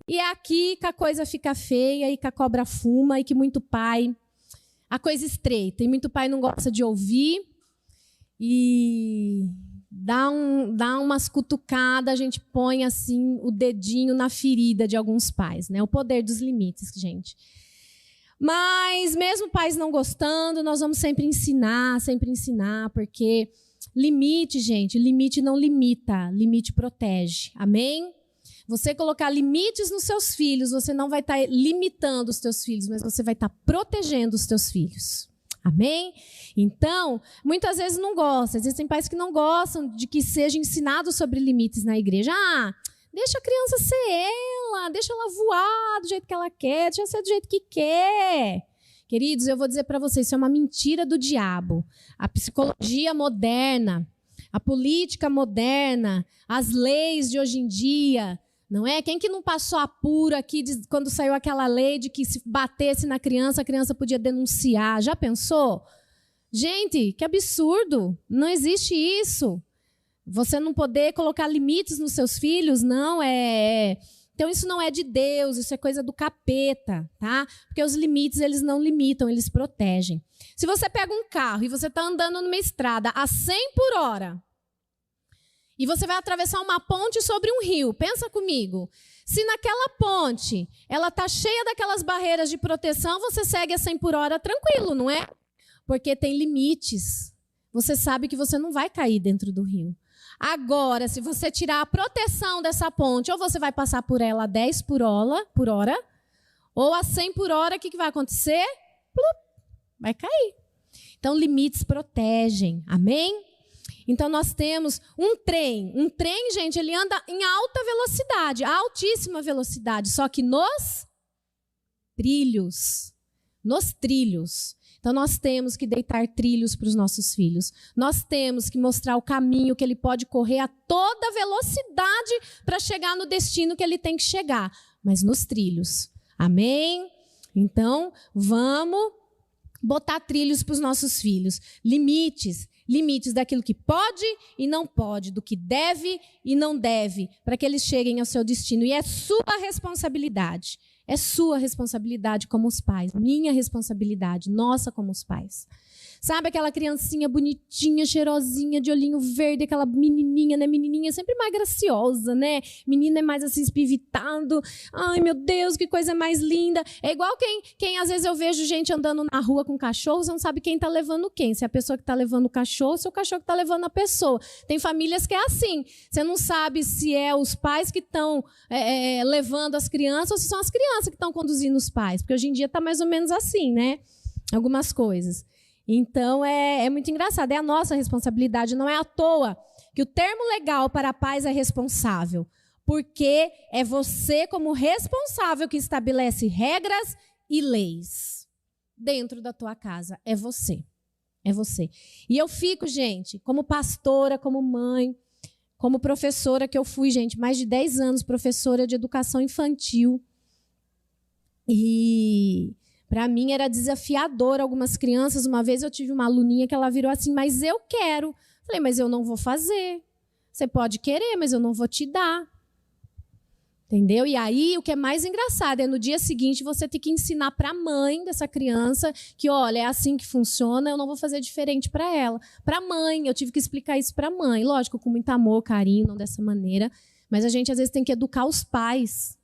E é aqui que a coisa fica feia e que a cobra fuma e que muito pai, a coisa estreita, e muito pai não gosta de ouvir e dá umas cutucadas, a gente põe assim o dedinho na ferida de alguns pais, né? O poder dos limites, gente. Mas mesmo pais não gostando, nós vamos sempre ensinar, porque limite, gente, limite não limita, limite protege. Amém? Você colocar limites nos seus filhos, você não vai estar limitando os teus filhos, mas você vai estar protegendo os teus filhos. Amém? Então, muitas vezes não gosta. Existem pais que não gostam de que seja ensinado sobre limites na igreja. Deixa a criança ser ela, deixa ela voar do jeito que ela quer, deixa ela ser do jeito que quer. Queridos, eu vou dizer para vocês, isso é uma mentira do diabo. A psicologia moderna, a política moderna, as leis de hoje em dia, não é? Quem que não passou apuro aqui quando saiu aquela lei de que se batesse na criança, a criança podia denunciar? Já pensou? Gente, que absurdo! Não existe isso. Você não poder colocar limites nos seus filhos, não é... Então, isso não é de Deus, isso é coisa do capeta, tá? Porque os limites, eles não limitam, eles protegem. Se você pega um carro e você está andando numa estrada a 100 por hora e você vai atravessar uma ponte sobre um rio, pensa comigo. Se naquela ponte ela está cheia daquelas barreiras de proteção, você segue a 100 por hora tranquilo, não é? Porque tem limites. Você sabe que você não vai cair dentro do rio. Agora, se você tirar a proteção dessa ponte, ou você vai passar por ela a 10 por hora, ou a 100 por hora, o que vai acontecer? Plup, vai cair. Então, limites protegem. Amém? Então, nós temos um trem. Um trem, gente, ele anda em alta velocidade, altíssima velocidade, só que nos trilhos. Nos trilhos. Então, nós temos que deitar trilhos para os nossos filhos. Nós temos que mostrar o caminho que ele pode correr a toda velocidade para chegar no destino que ele tem que chegar, mas nos trilhos. Amém? Então, vamos botar trilhos para os nossos filhos. Limites. Limites daquilo que pode e não pode, do que deve e não deve, para que eles cheguem ao seu destino. E é sua responsabilidade. É sua responsabilidade como os pais, minha responsabilidade, nossa como os pais. Sabe aquela criancinha bonitinha, cheirosinha, de olhinho verde, aquela menininha, né? Menininha sempre mais graciosa, né? Menina é mais assim, espivitado. Ai, meu Deus, que coisa mais linda. É igual quem às vezes eu vejo gente andando na rua com cachorro, você não sabe quem está levando quem. Se é a pessoa que está levando o cachorro, se é o cachorro que está levando a pessoa. Tem famílias que é assim. Você não sabe se é os pais que estão levando as crianças ou se são as crianças que estão conduzindo os pais. Porque hoje em dia está mais ou menos assim, né? Algumas coisas. Então, é muito engraçado. É a nossa responsabilidade. Não é à toa que o termo legal para pais é responsável. Porque é você, como responsável, que estabelece regras e leis dentro da tua casa. É você. É você. E eu fico, gente, como pastora, como mãe, como professora, que eu fui, gente, mais de 10 anos professora de educação infantil. E para mim era desafiador algumas crianças. Uma vez eu tive uma aluninha que ela virou assim, mas eu quero. Falei, mas eu não vou fazer. Você pode querer, mas eu não vou te dar. Entendeu? E aí, o que é mais engraçado é no dia seguinte você ter que ensinar para a mãe dessa criança que, olha, é assim que funciona, eu não vou fazer diferente para ela. Para a mãe, eu tive que explicar isso para a mãe. Lógico, com muito amor, carinho, não dessa maneira. Mas a gente, às vezes, tem que educar os pais.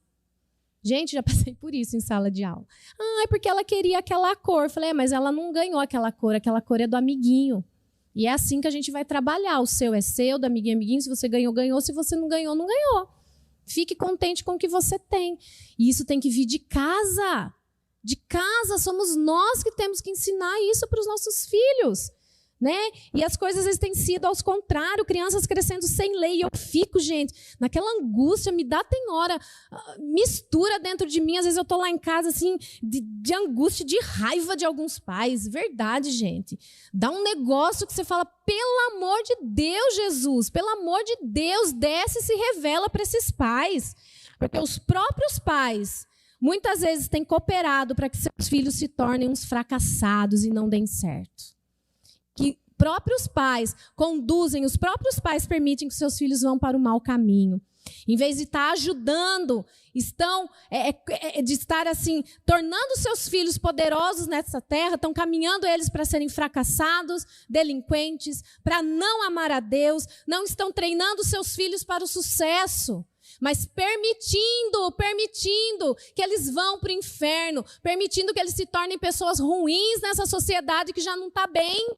Gente, já passei por isso em sala de aula. Ah, é porque ela queria aquela cor. Falei, mas ela não ganhou aquela cor é do amiguinho. E é assim que a gente vai trabalhar. O seu é seu, do amiguinho é amiguinho. Se você ganhou, ganhou. Se você não ganhou, não ganhou. Fique contente com o que você tem. E isso tem que vir de casa. De casa, somos nós que temos que ensinar isso para os nossos filhos. Né? E as coisas às vezes têm sido aos contrários, crianças crescendo sem lei. E eu fico, gente, naquela angústia, tem hora, mistura dentro de mim. Às vezes eu estou lá em casa, assim, de angústia, de raiva de alguns pais. Verdade, gente. Dá um negócio que você fala, pelo amor de Deus, Jesus, pelo amor de Deus, desce e se revela para esses pais. Porque os próprios pais, muitas vezes, têm cooperado para que seus filhos se tornem uns fracassados e não deem certo. próprios pais conduzem, os próprios pais permitem que seus filhos vão para o mau caminho. Em vez de estar ajudando, de estar assim, tornando seus filhos poderosos nessa terra, estão caminhando eles para serem fracassados, delinquentes, para não amar a Deus, não estão treinando seus filhos para o sucesso, mas permitindo que eles vão para o inferno, permitindo que eles se tornem pessoas ruins nessa sociedade que já não está bem.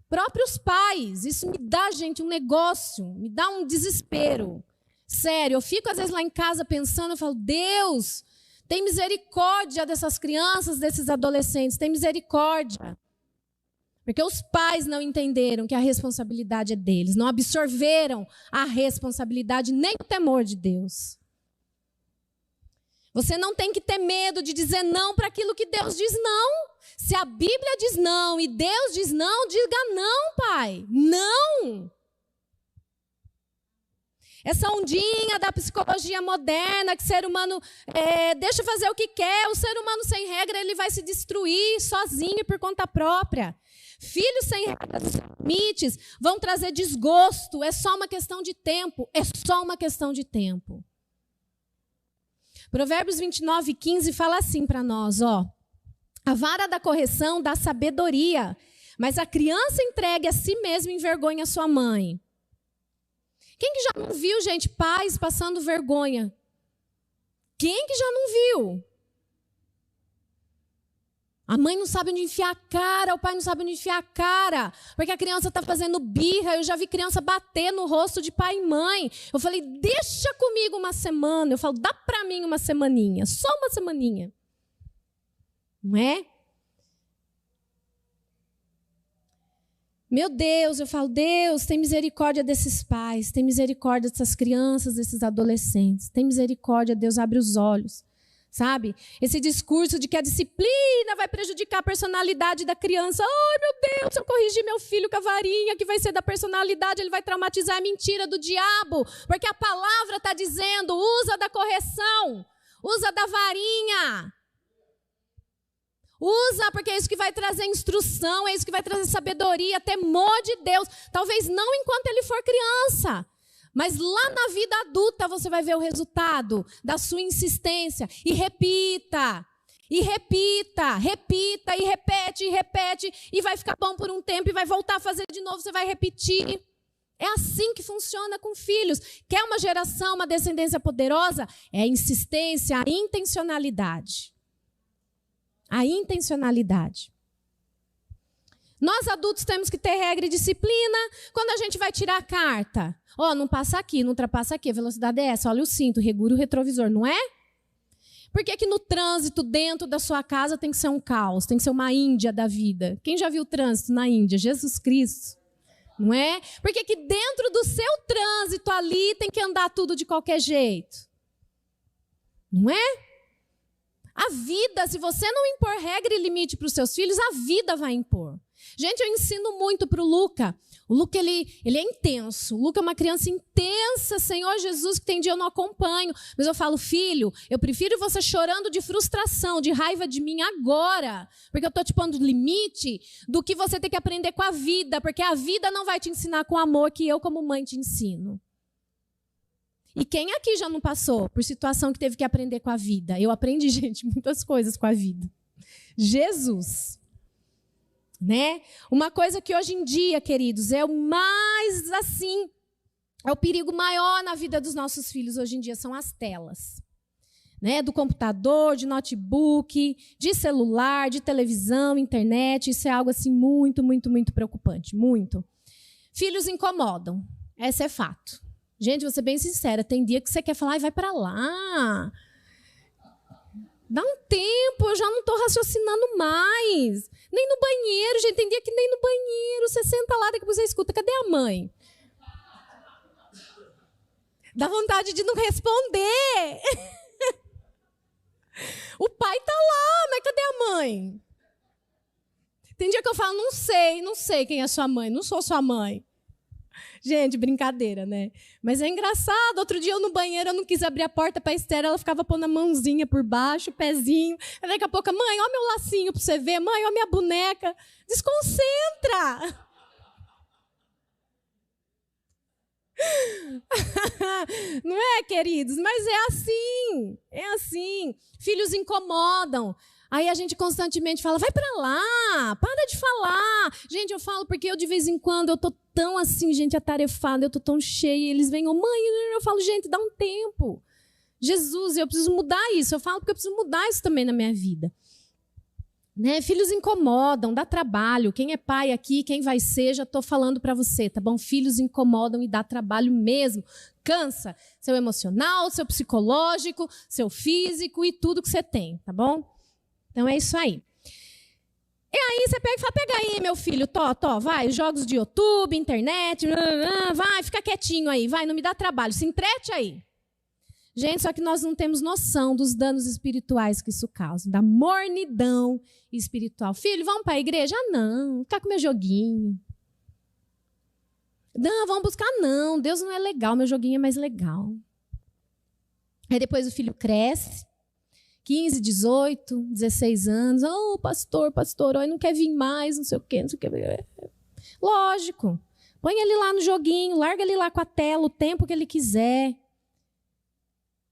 Próprios pais, isso me dá, gente, um negócio, me dá um desespero. Sério, eu fico às vezes lá em casa pensando, eu falo, Deus, tem misericórdia dessas crianças, desses adolescentes, tem misericórdia. Porque os pais não entenderam que a responsabilidade é deles, não absorveram a responsabilidade nem o temor de Deus. Você não tem que ter medo de dizer não para aquilo que Deus diz não. Se a Bíblia diz não e Deus diz não, diga não, pai, não. Essa ondinha da psicologia moderna, que o ser humano deixa fazer o que quer, o ser humano sem regra, ele vai se destruir sozinho por conta própria. Filhos sem regras, sem limites, vão trazer desgosto, é só uma questão de tempo, é só uma questão de tempo. Provérbios 29:15 fala assim para nós, ó, a vara da correção dá sabedoria, mas a criança entregue a si mesma envergonha sua mãe. Quem que já não viu, gente, pais passando vergonha? Quem que já não viu? A mãe não sabe onde enfiar a cara, o pai não sabe onde enfiar a cara, porque a criança está fazendo birra. Eu já vi criança bater no rosto de pai e mãe. Eu falei, deixa comigo uma semana. Eu falo, dá para mim uma semaninha, só uma semaninha. Não é? Meu Deus, eu falo, Deus, tem misericórdia desses pais, tem misericórdia dessas crianças, desses adolescentes, tem misericórdia, Deus, abre os olhos, sabe? Esse discurso de que a disciplina vai prejudicar a personalidade da criança. Ai, meu Deus, se eu corrigir meu filho com a varinha, que vai ser da personalidade, ele vai traumatizar, a mentira do diabo, porque a palavra está dizendo, usa da correção, usa da varinha. Usa, porque é isso que vai trazer instrução, é isso que vai trazer sabedoria, temor de Deus. Talvez não enquanto ele for criança, mas lá na vida adulta você vai ver o resultado da sua insistência. E repita, e repita, repita, e repete, e vai ficar bom por um tempo, e vai voltar a fazer de novo, você vai repetir. É assim que funciona com filhos. Quer uma geração, uma descendência poderosa? É a insistência, a intencionalidade. A intencionalidade. Nós adultos temos que ter regra e disciplina. Quando a gente vai tirar a carta, não passa aqui, não ultrapassa aqui, a velocidade é essa, olha o cinto, regula o retrovisor, não é? Por que que no trânsito dentro da sua casa tem que ser um caos, tem que ser uma Índia da vida? Quem já viu o trânsito na Índia? Jesus Cristo, não é? Por que que dentro do seu trânsito ali tem que andar tudo de qualquer jeito? Não é? A vida, se você não impor regra e limite para os seus filhos, a vida vai impor. Gente, eu ensino muito para o Luca. O Luca, ele é intenso. O Luca é uma criança intensa, Senhor Jesus, que tem dia eu não acompanho. Mas eu falo, filho, eu prefiro você chorando de frustração, de raiva de mim agora, porque eu estou te pondo limite, do que você ter que aprender com a vida, porque a vida não vai te ensinar com amor que eu, como mãe, te ensino. E quem aqui já não passou por situação que teve que aprender com a vida? Eu aprendi, gente, muitas coisas com a vida. Jesus. Né? Uma coisa que hoje em dia, queridos, é o mais assim, é o perigo maior na vida dos nossos filhos hoje em dia, são as telas. Né? Do computador, de notebook, de celular, de televisão, internet. Isso é algo assim muito, muito, muito preocupante. Muito. Filhos incomodam. Esse é fato. Gente, vou ser bem sincera, tem dia que você quer falar, vai para lá. Dá um tempo, eu já não estou raciocinando mais. Nem no banheiro, gente, tem dia que nem no banheiro. Você senta lá, daqui a pouco você escuta, cadê a mãe? Dá vontade de não responder. O pai está lá, mas cadê a mãe? Tem dia que eu falo, não sei quem é sua mãe, não sou sua mãe. Gente, brincadeira, né? Mas é engraçado. Outro dia eu no banheiro, eu não quis abrir a porta para a Esther, ela ficava pondo a mãozinha por baixo, o pezinho. Aí daqui a pouco, mãe, ó meu lacinho para você ver. Mãe, ó minha boneca. Desconcentra. Não é, queridos? Mas é assim. É assim. Filhos incomodam. Aí a gente constantemente fala, vai para lá, para de falar. Gente, eu falo porque eu de vez em quando eu tô tão assim, gente, atarefada, eu tô tão cheia, e eles vêm, mãe, eu falo, gente, dá um tempo. Jesus, eu preciso mudar isso. Eu falo porque eu preciso mudar isso também na minha vida. Né? Filhos incomodam, dá trabalho. Quem é pai aqui, quem vai ser, já estou falando para você, tá bom? Filhos incomodam e dá trabalho mesmo. Cansa seu emocional, seu psicológico, seu físico e tudo que você tem, tá bom? Então é isso aí. E aí você pega e fala, pega aí, meu filho, vai, jogos de YouTube, internet, vai, fica quietinho aí, vai, não me dá trabalho, se entrete aí. Gente, só que nós não temos noção dos danos espirituais que isso causa, da mornidão espiritual. Filho, vamos para a igreja? Ah, não, ficar com meu joguinho. Não, vamos buscar, não, Deus não é legal, meu joguinho é mais legal. Aí depois o filho cresce, 15, 18, 16 anos. Oh, pastor, oh, não quer vir mais, não sei o quê, não sei o quê. Lógico. Põe ele lá no joguinho, larga ele lá com a tela o tempo que ele quiser.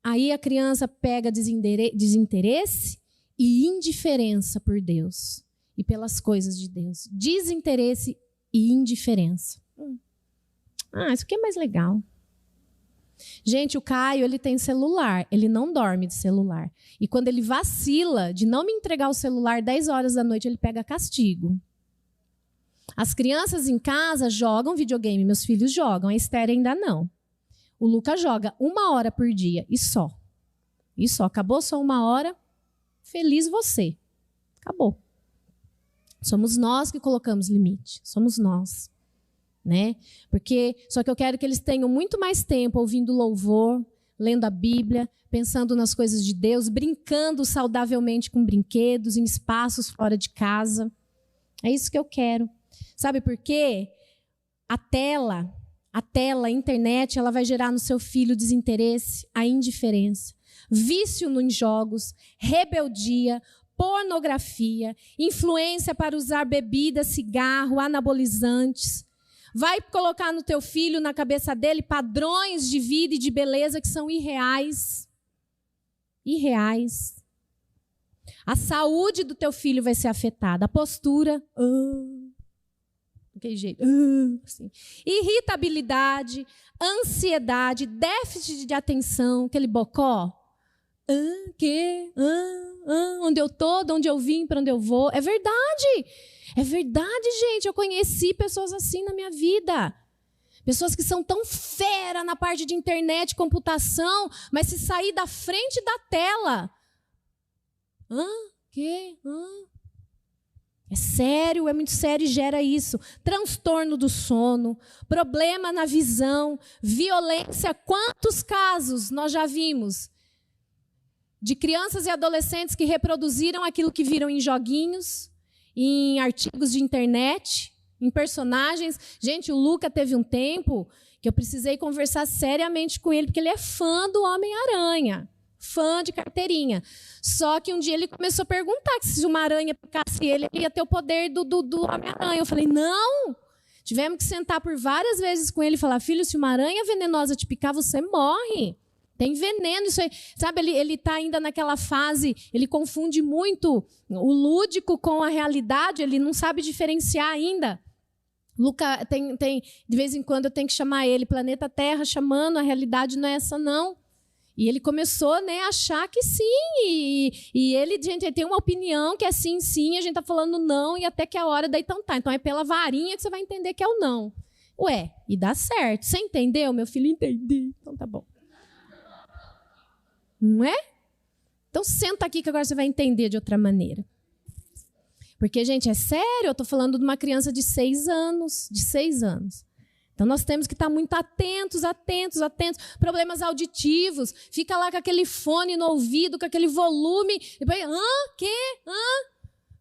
Aí a criança pega desinteresse e indiferença por Deus e pelas coisas de Deus. Desinteresse e indiferença. Isso aqui é mais legal. Gente, o Caio, ele tem celular, ele não dorme de celular. E quando ele vacila de não me entregar o celular 10 horas da noite, ele pega castigo. As crianças em casa jogam videogame, meus filhos jogam, a Esther ainda não. O Lucas joga 1 hora por dia e só. E só, acabou só 1 hora, feliz você. Acabou. Somos nós que colocamos limite, somos nós. Né? Porque só que eu quero que eles tenham muito mais tempo ouvindo louvor, lendo a Bíblia, pensando nas coisas de Deus, brincando saudavelmente com brinquedos, em espaços fora de casa. É isso que eu quero. Sabe por quê? A tela, a internet, ela vai gerar no seu filho desinteresse, a indiferença, vício nos jogos, rebeldia, pornografia, influência para usar bebida, cigarro, anabolizantes. Vai colocar no teu filho, na cabeça dele, padrões de vida e de beleza que são irreais. Irreais. A saúde do teu filho vai ser afetada. A postura. Daquele jeito. Assim. Irritabilidade, ansiedade, déficit de atenção, aquele bocó. Onde eu estou, de onde eu vim, para onde eu vou. É verdade. É verdade, gente. Eu conheci pessoas assim na minha vida. Pessoas que são tão fera na parte de internet, computação, mas se sair da frente da tela. É sério, é muito sério e gera isso. Transtorno do sono, problema na visão, violência. Quantos casos nós já vimos de crianças e adolescentes que reproduziram aquilo que viram em joguinhos, em artigos de internet, em personagens. Gente, o Luca teve um tempo que eu precisei conversar seriamente com ele, porque ele é fã do Homem-Aranha, fã de carteirinha. Só que um dia ele começou a perguntar que se uma aranha picasse ele ia ter o poder do Homem-Aranha. Eu falei, não! Tivemos que sentar por várias vezes com ele e falar, filho, se uma aranha venenosa te picar, você morre. Tem veneno, isso aí. Sabe, ele está ainda naquela fase, ele confunde muito o lúdico com a realidade, ele não sabe diferenciar ainda. Luca, de vez em quando eu tenho que chamar ele, planeta Terra, chamando, a realidade não é essa não. E ele começou, né, a achar que sim, e ele, gente, ele tem uma opinião que é sim, sim, a gente está falando não, e até que a hora daí então tá. Então é pela varinha que você vai entender que é o não. Ué, e dá certo. Você entendeu, meu filho? Entendi. Então tá bom. Não é? Então senta aqui que agora você vai entender de outra maneira. Porque, gente, é sério, eu estou falando de uma criança de 6 anos. De 6 anos. Então nós temos que estar muito atentos. Problemas auditivos. Fica lá com aquele fone no ouvido, com aquele volume. Depois,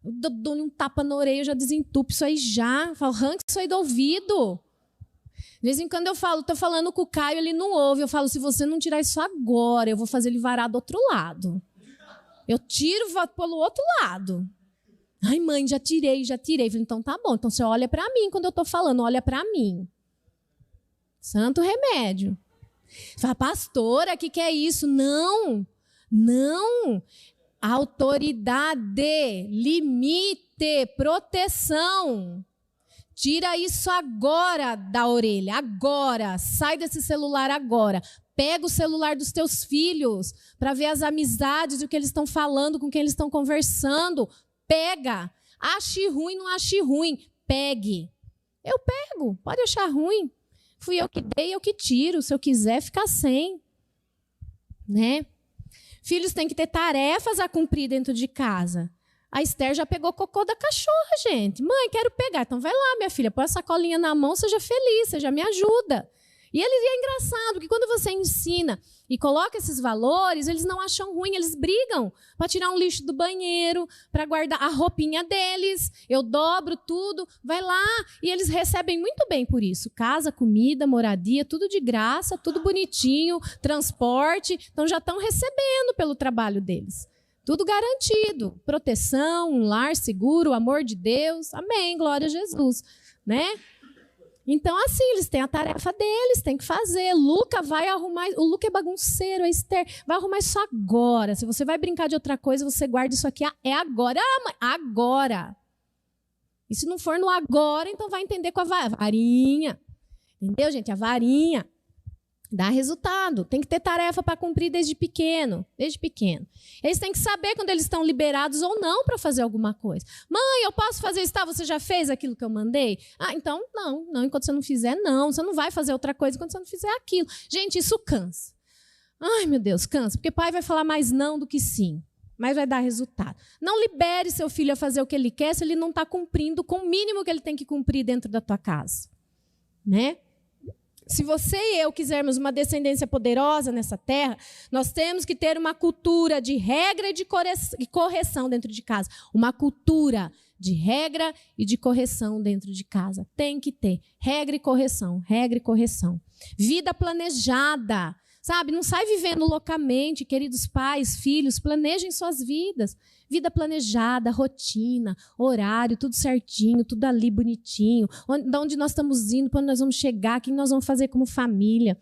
dou-lhe um tapa na orelha, eu já desentupo isso aí já. Falo, arranca isso aí do ouvido. De vez em quando eu falo, estou falando com o Caio, ele não ouve. Eu falo, se você não tirar isso agora, eu vou fazer ele varar do outro lado. Eu tiro, vou pelo outro lado. Ai, mãe, já tirei. Eu falei, então tá bom. Então você olha para mim quando eu estou falando, olha para mim. Santo remédio. Fala, pastora, o que é isso? Não, não. Autoridade, limite, proteção. Tira isso agora da orelha, agora. Sai desse celular agora. Pega o celular dos teus filhos para ver as amizades e o que eles estão falando, com quem eles estão conversando. Pega. Ache ruim, não ache ruim. Pegue. Eu pego. Pode achar ruim. Fui eu que dei, eu que tiro. Se eu quiser, ficar sem. Né? Filhos têm que ter tarefas a cumprir dentro de casa. A Esther já pegou cocô da cachorra, gente. Mãe, quero pegar. Então vai lá, minha filha, põe a sacolinha na mão, seja feliz, seja me ajuda. E é engraçado que quando você ensina e coloca esses valores, eles não acham ruim, eles brigam para tirar um lixo do banheiro, para guardar a roupinha deles. Eu dobro tudo, vai lá. E eles recebem muito bem por isso. Casa, comida, moradia, tudo de graça, tudo bonitinho, transporte. Então já estão recebendo pelo trabalho deles. Tudo garantido. Proteção, um lar seguro, o amor de Deus. Amém, glória a Jesus. Né? Então, assim, eles têm a tarefa deles, tem que fazer. Luca vai arrumar... O Luca é bagunceiro, a Esther vai arrumar isso agora. Se você vai brincar de outra coisa, você guarda isso aqui. É agora. Ah, mãe, agora. E se não for no agora, então vai entender com a varinha. Entendeu, gente? A varinha. Dá resultado. Tem que ter tarefa para cumprir desde pequeno. Desde pequeno. Eles têm que saber quando eles estão liberados ou não para fazer alguma coisa. Mãe, eu posso fazer isso? Tá, você já fez aquilo que eu mandei? Ah, então não. Enquanto você não fizer, não. Você não vai fazer outra coisa enquanto você não fizer aquilo. Gente, isso cansa. Ai, meu Deus, cansa. Porque pai vai falar mais não do que sim. Mas vai dar resultado. Não libere seu filho a fazer o que ele quer se ele não está cumprindo com o mínimo que ele tem que cumprir dentro da tua casa. Né? Se você e eu quisermos uma descendência poderosa nessa terra, nós temos que ter uma cultura de regra e de correção dentro de casa. Uma cultura de regra e de correção dentro de casa. Tem que ter regra e correção, regra e correção. Vida planejada, sabe? Não sai vivendo loucamente, queridos pais, filhos, planejem suas vidas. Vida planejada, rotina, horário, tudo certinho, tudo ali bonitinho. De onde nós estamos indo, para onde nós vamos chegar, o que nós vamos fazer como família.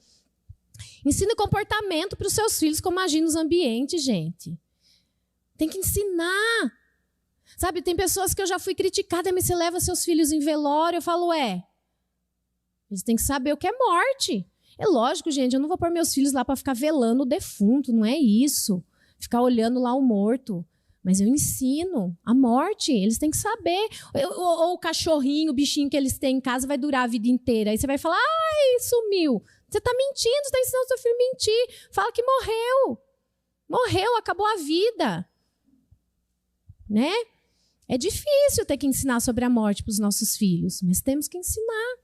Ensine comportamento para os seus filhos, como agir nos ambientes, gente. Tem que ensinar. Sabe, tem pessoas que eu já fui criticada, mas você leva seus filhos em velório, eu falo, eles têm que saber o que é morte. É lógico, gente, eu não vou pôr meus filhos lá para ficar velando o defunto, não é isso. Ficar olhando lá o morto. Mas eu ensino a morte, eles têm que saber. Ou o cachorrinho, o bichinho que eles têm em casa vai durar a vida inteira. Aí você vai falar, ai, sumiu. Você está mentindo, você está ensinando o seu filho a mentir. Fala que morreu. Morreu, acabou a vida. Né? É difícil ter que ensinar sobre a morte para os nossos filhos, mas temos que ensinar.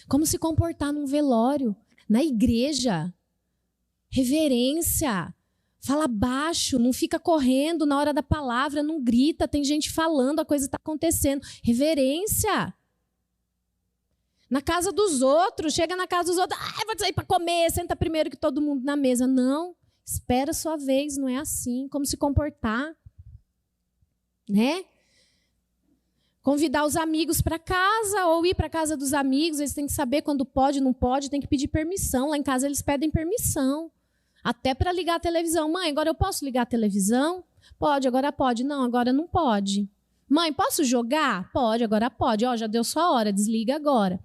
Como se comportar num velório, na igreja. Reverência. Fala baixo, não fica correndo na hora da palavra, não grita, tem gente falando, a coisa está acontecendo. Reverência. Na casa dos outros, chega na casa dos outros, vou sair para comer, senta primeiro que todo mundo na mesa. Não, espera a sua vez, não é assim. Como se comportar. Né? Convidar os amigos para casa ou ir para a casa dos amigos, eles têm que saber quando pode, não pode, tem que pedir permissão. Lá em casa eles pedem permissão. Até para ligar a televisão. Mãe, agora eu posso ligar a televisão? Pode, agora pode. Não, agora não pode. Mãe, posso jogar? Pode, agora pode. Já deu sua hora, desliga agora.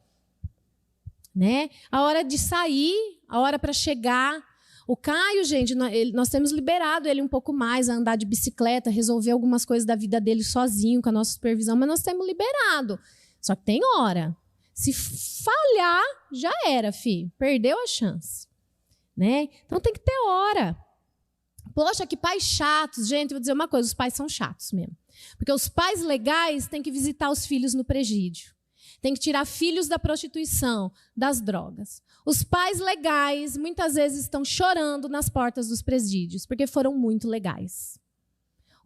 Né? A hora de sair, a hora para chegar. O Caio, gente, nós temos liberado ele um pouco mais a andar de bicicleta, resolver algumas coisas da vida dele sozinho, com a nossa supervisão, mas nós temos liberado. Só que tem hora. Se falhar, já era, filho. Perdeu a chance. Né? Então tem que ter hora. Poxa, que pais chatos. Gente, vou dizer uma coisa, os pais são chatos mesmo. Porque os pais legais têm que visitar os filhos no presídio. Tem que tirar filhos da prostituição, das drogas. Os pais legais muitas vezes estão chorando nas portas dos presídios, porque foram muito legais.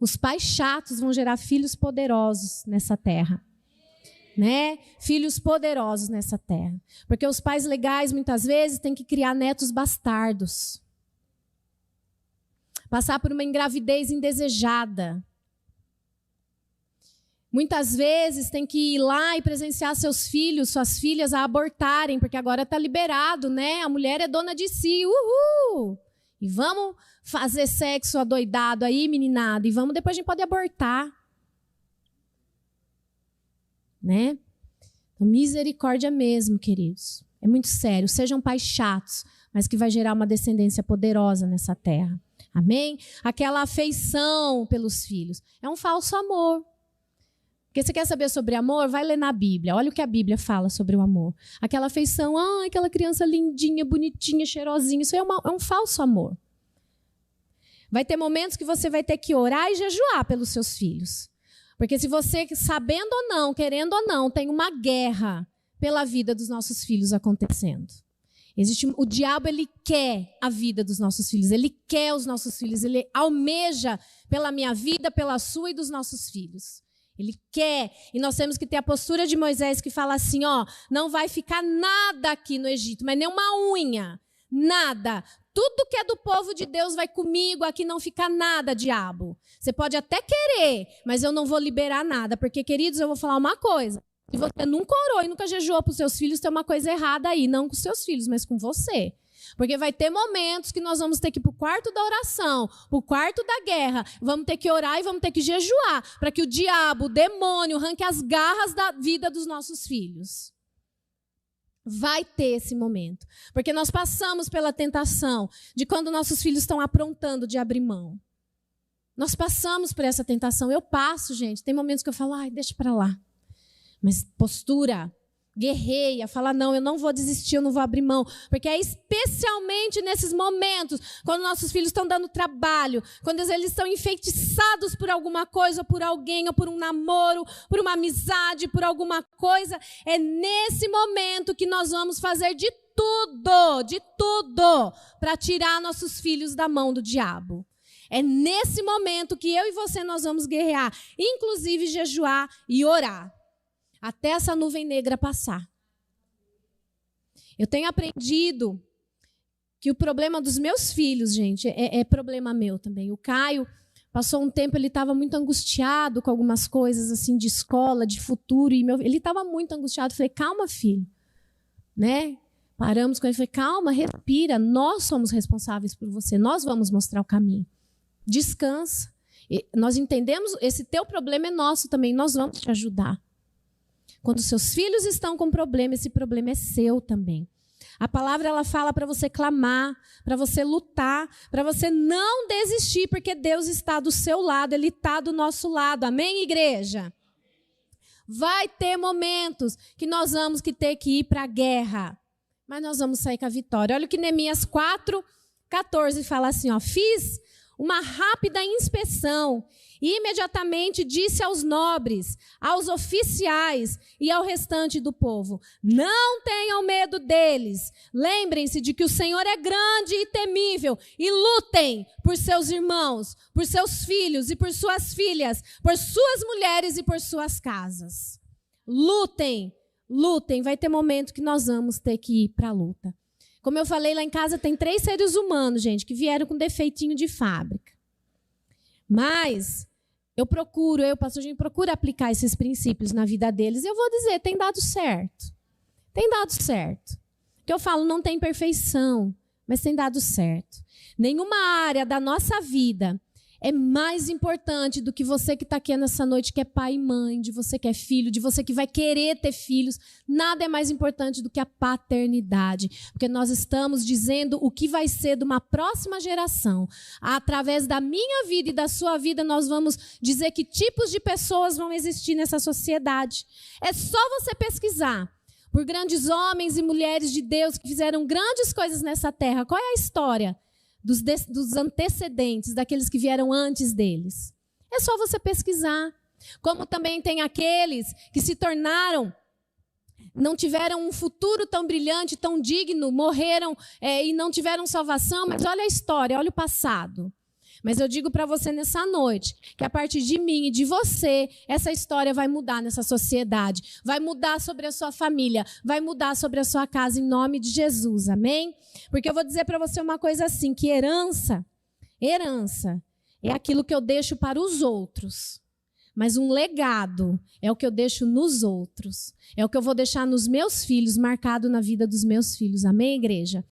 Os pais chatos vão gerar filhos poderosos nessa terra. Né? Filhos poderosos nessa terra. Porque os pais legais, muitas vezes, têm que criar netos bastardos. Passar por uma engravidez indesejada. Muitas vezes tem que ir lá e presenciar seus filhos, suas filhas a abortarem, porque agora está liberado, né? A mulher é dona de si, uhul! E vamos fazer sexo adoidado aí, meninada, e vamos, depois a gente pode abortar. Né? Então, misericórdia mesmo, queridos. É muito sério. Sejam pais chatos, mas que vai gerar uma descendência poderosa nessa terra. Amém? Aquela afeição pelos filhos. É um falso amor. Porque você quer saber sobre amor? Vai ler na Bíblia. Olha o que a Bíblia fala sobre o amor. Aquela afeição, aquela criança lindinha, bonitinha, cheirosinha. Isso é um falso amor. Vai ter momentos que você vai ter que orar e jejuar pelos seus filhos. Porque se você, sabendo ou não, querendo ou não, tem uma guerra pela vida dos nossos filhos acontecendo. O diabo, ele quer a vida dos nossos filhos, ele quer os nossos filhos, ele almeja pela minha vida, pela sua e dos nossos filhos. Ele quer, e nós temos que ter a postura de Moisés que fala assim, não vai ficar nada aqui no Egito, mas nem uma unha, nada. Tudo que é do povo de Deus vai comigo, aqui não fica nada, diabo. Você pode até querer, mas eu não vou liberar nada, porque, queridos, eu vou falar uma coisa. Se você nunca orou e nunca jejuou para os seus filhos, tem uma coisa errada aí, não com os seus filhos, mas com você. Porque vai ter momentos que nós vamos ter que ir para o quarto da oração, para o quarto da guerra, vamos ter que orar e vamos ter que jejuar, para que o diabo, o demônio, arranque as garras da vida dos nossos filhos. Vai ter esse momento. Porque nós passamos pela tentação de quando nossos filhos estão aprontando de abrir mão. Nós passamos por essa tentação. Eu passo, gente. Tem momentos que eu falo, deixa para lá. Mas postura, guerreia, fala, não, eu não vou desistir, eu não vou abrir mão. Porque é especialmente nesses momentos, quando nossos filhos estão dando trabalho, quando eles estão enfeitiçados por alguma coisa, ou por alguém, ou por um namoro, por uma amizade, por alguma coisa, é nesse momento que nós vamos fazer de tudo, para tirar nossos filhos da mão do diabo. É nesse momento que eu e você nós vamos guerrear, inclusive jejuar e orar. Até essa nuvem negra passar. Eu tenho aprendido que o problema dos meus filhos, gente, é problema meu também. O Caio passou um tempo, ele estava muito angustiado com algumas coisas assim de escola, de futuro. Ele estava muito angustiado. Eu falei, calma, filho. Né? Paramos com ele. Falei, calma, respira. Nós somos responsáveis por você. Nós vamos mostrar o caminho. Descansa. Nós entendemos, esse teu problema é nosso também. Nós vamos te ajudar. Quando seus filhos estão com problema, esse problema é seu também. A palavra ela fala para você clamar, para você lutar, para você não desistir, porque Deus está do seu lado, Ele está do nosso lado. Amém, igreja? Vai ter momentos que nós vamos ter que ir para a guerra, mas nós vamos sair com a vitória. Olha o que Neemias 4:14 fala assim, fiz uma rápida inspeção e imediatamente disse aos nobres, aos oficiais e ao restante do povo, não tenham medo deles, lembrem-se de que o Senhor é grande e temível e lutem por seus irmãos, por seus filhos e por suas filhas, por suas mulheres e por suas casas. Lutem, vai ter momento que nós vamos ter que ir para a luta. Como eu falei, lá em casa tem 3 seres humanos, gente, que vieram com defeitinho de fábrica. Mas eu pastor Jim, procuro aplicar esses princípios na vida deles. E eu vou dizer, tem dado certo. Tem dado certo. Que eu falo, não tem perfeição, mas tem dado certo. Nenhuma área da nossa vida é mais importante do que você que está aqui nessa noite, que é pai e mãe, de você que é filho, de você que vai querer ter filhos. Nada é mais importante do que a paternidade, porque nós estamos dizendo o que vai ser de uma próxima geração. Através da minha vida e da sua vida, nós vamos dizer que tipos de pessoas vão existir nessa sociedade. É só você pesquisar por grandes homens e mulheres de Deus que fizeram grandes coisas nessa terra. Qual é a história dos antecedentes, daqueles que vieram antes deles? É só você pesquisar. Como também tem aqueles que se tornaram, não tiveram um futuro tão brilhante, tão digno, morreram e não tiveram salvação, mas olha a história, olha o passado. Mas eu digo para você nessa noite, que a partir de mim e de você, essa história vai mudar nessa sociedade, vai mudar sobre a sua família, vai mudar sobre a sua casa, em nome de Jesus, amém? Porque eu vou dizer para você uma coisa assim, que herança é aquilo que eu deixo para os outros. mas um legado é o que eu deixo nos outros. É o que eu vou deixar nos meus filhos, marcado na vida dos meus filhos. Amém, igreja?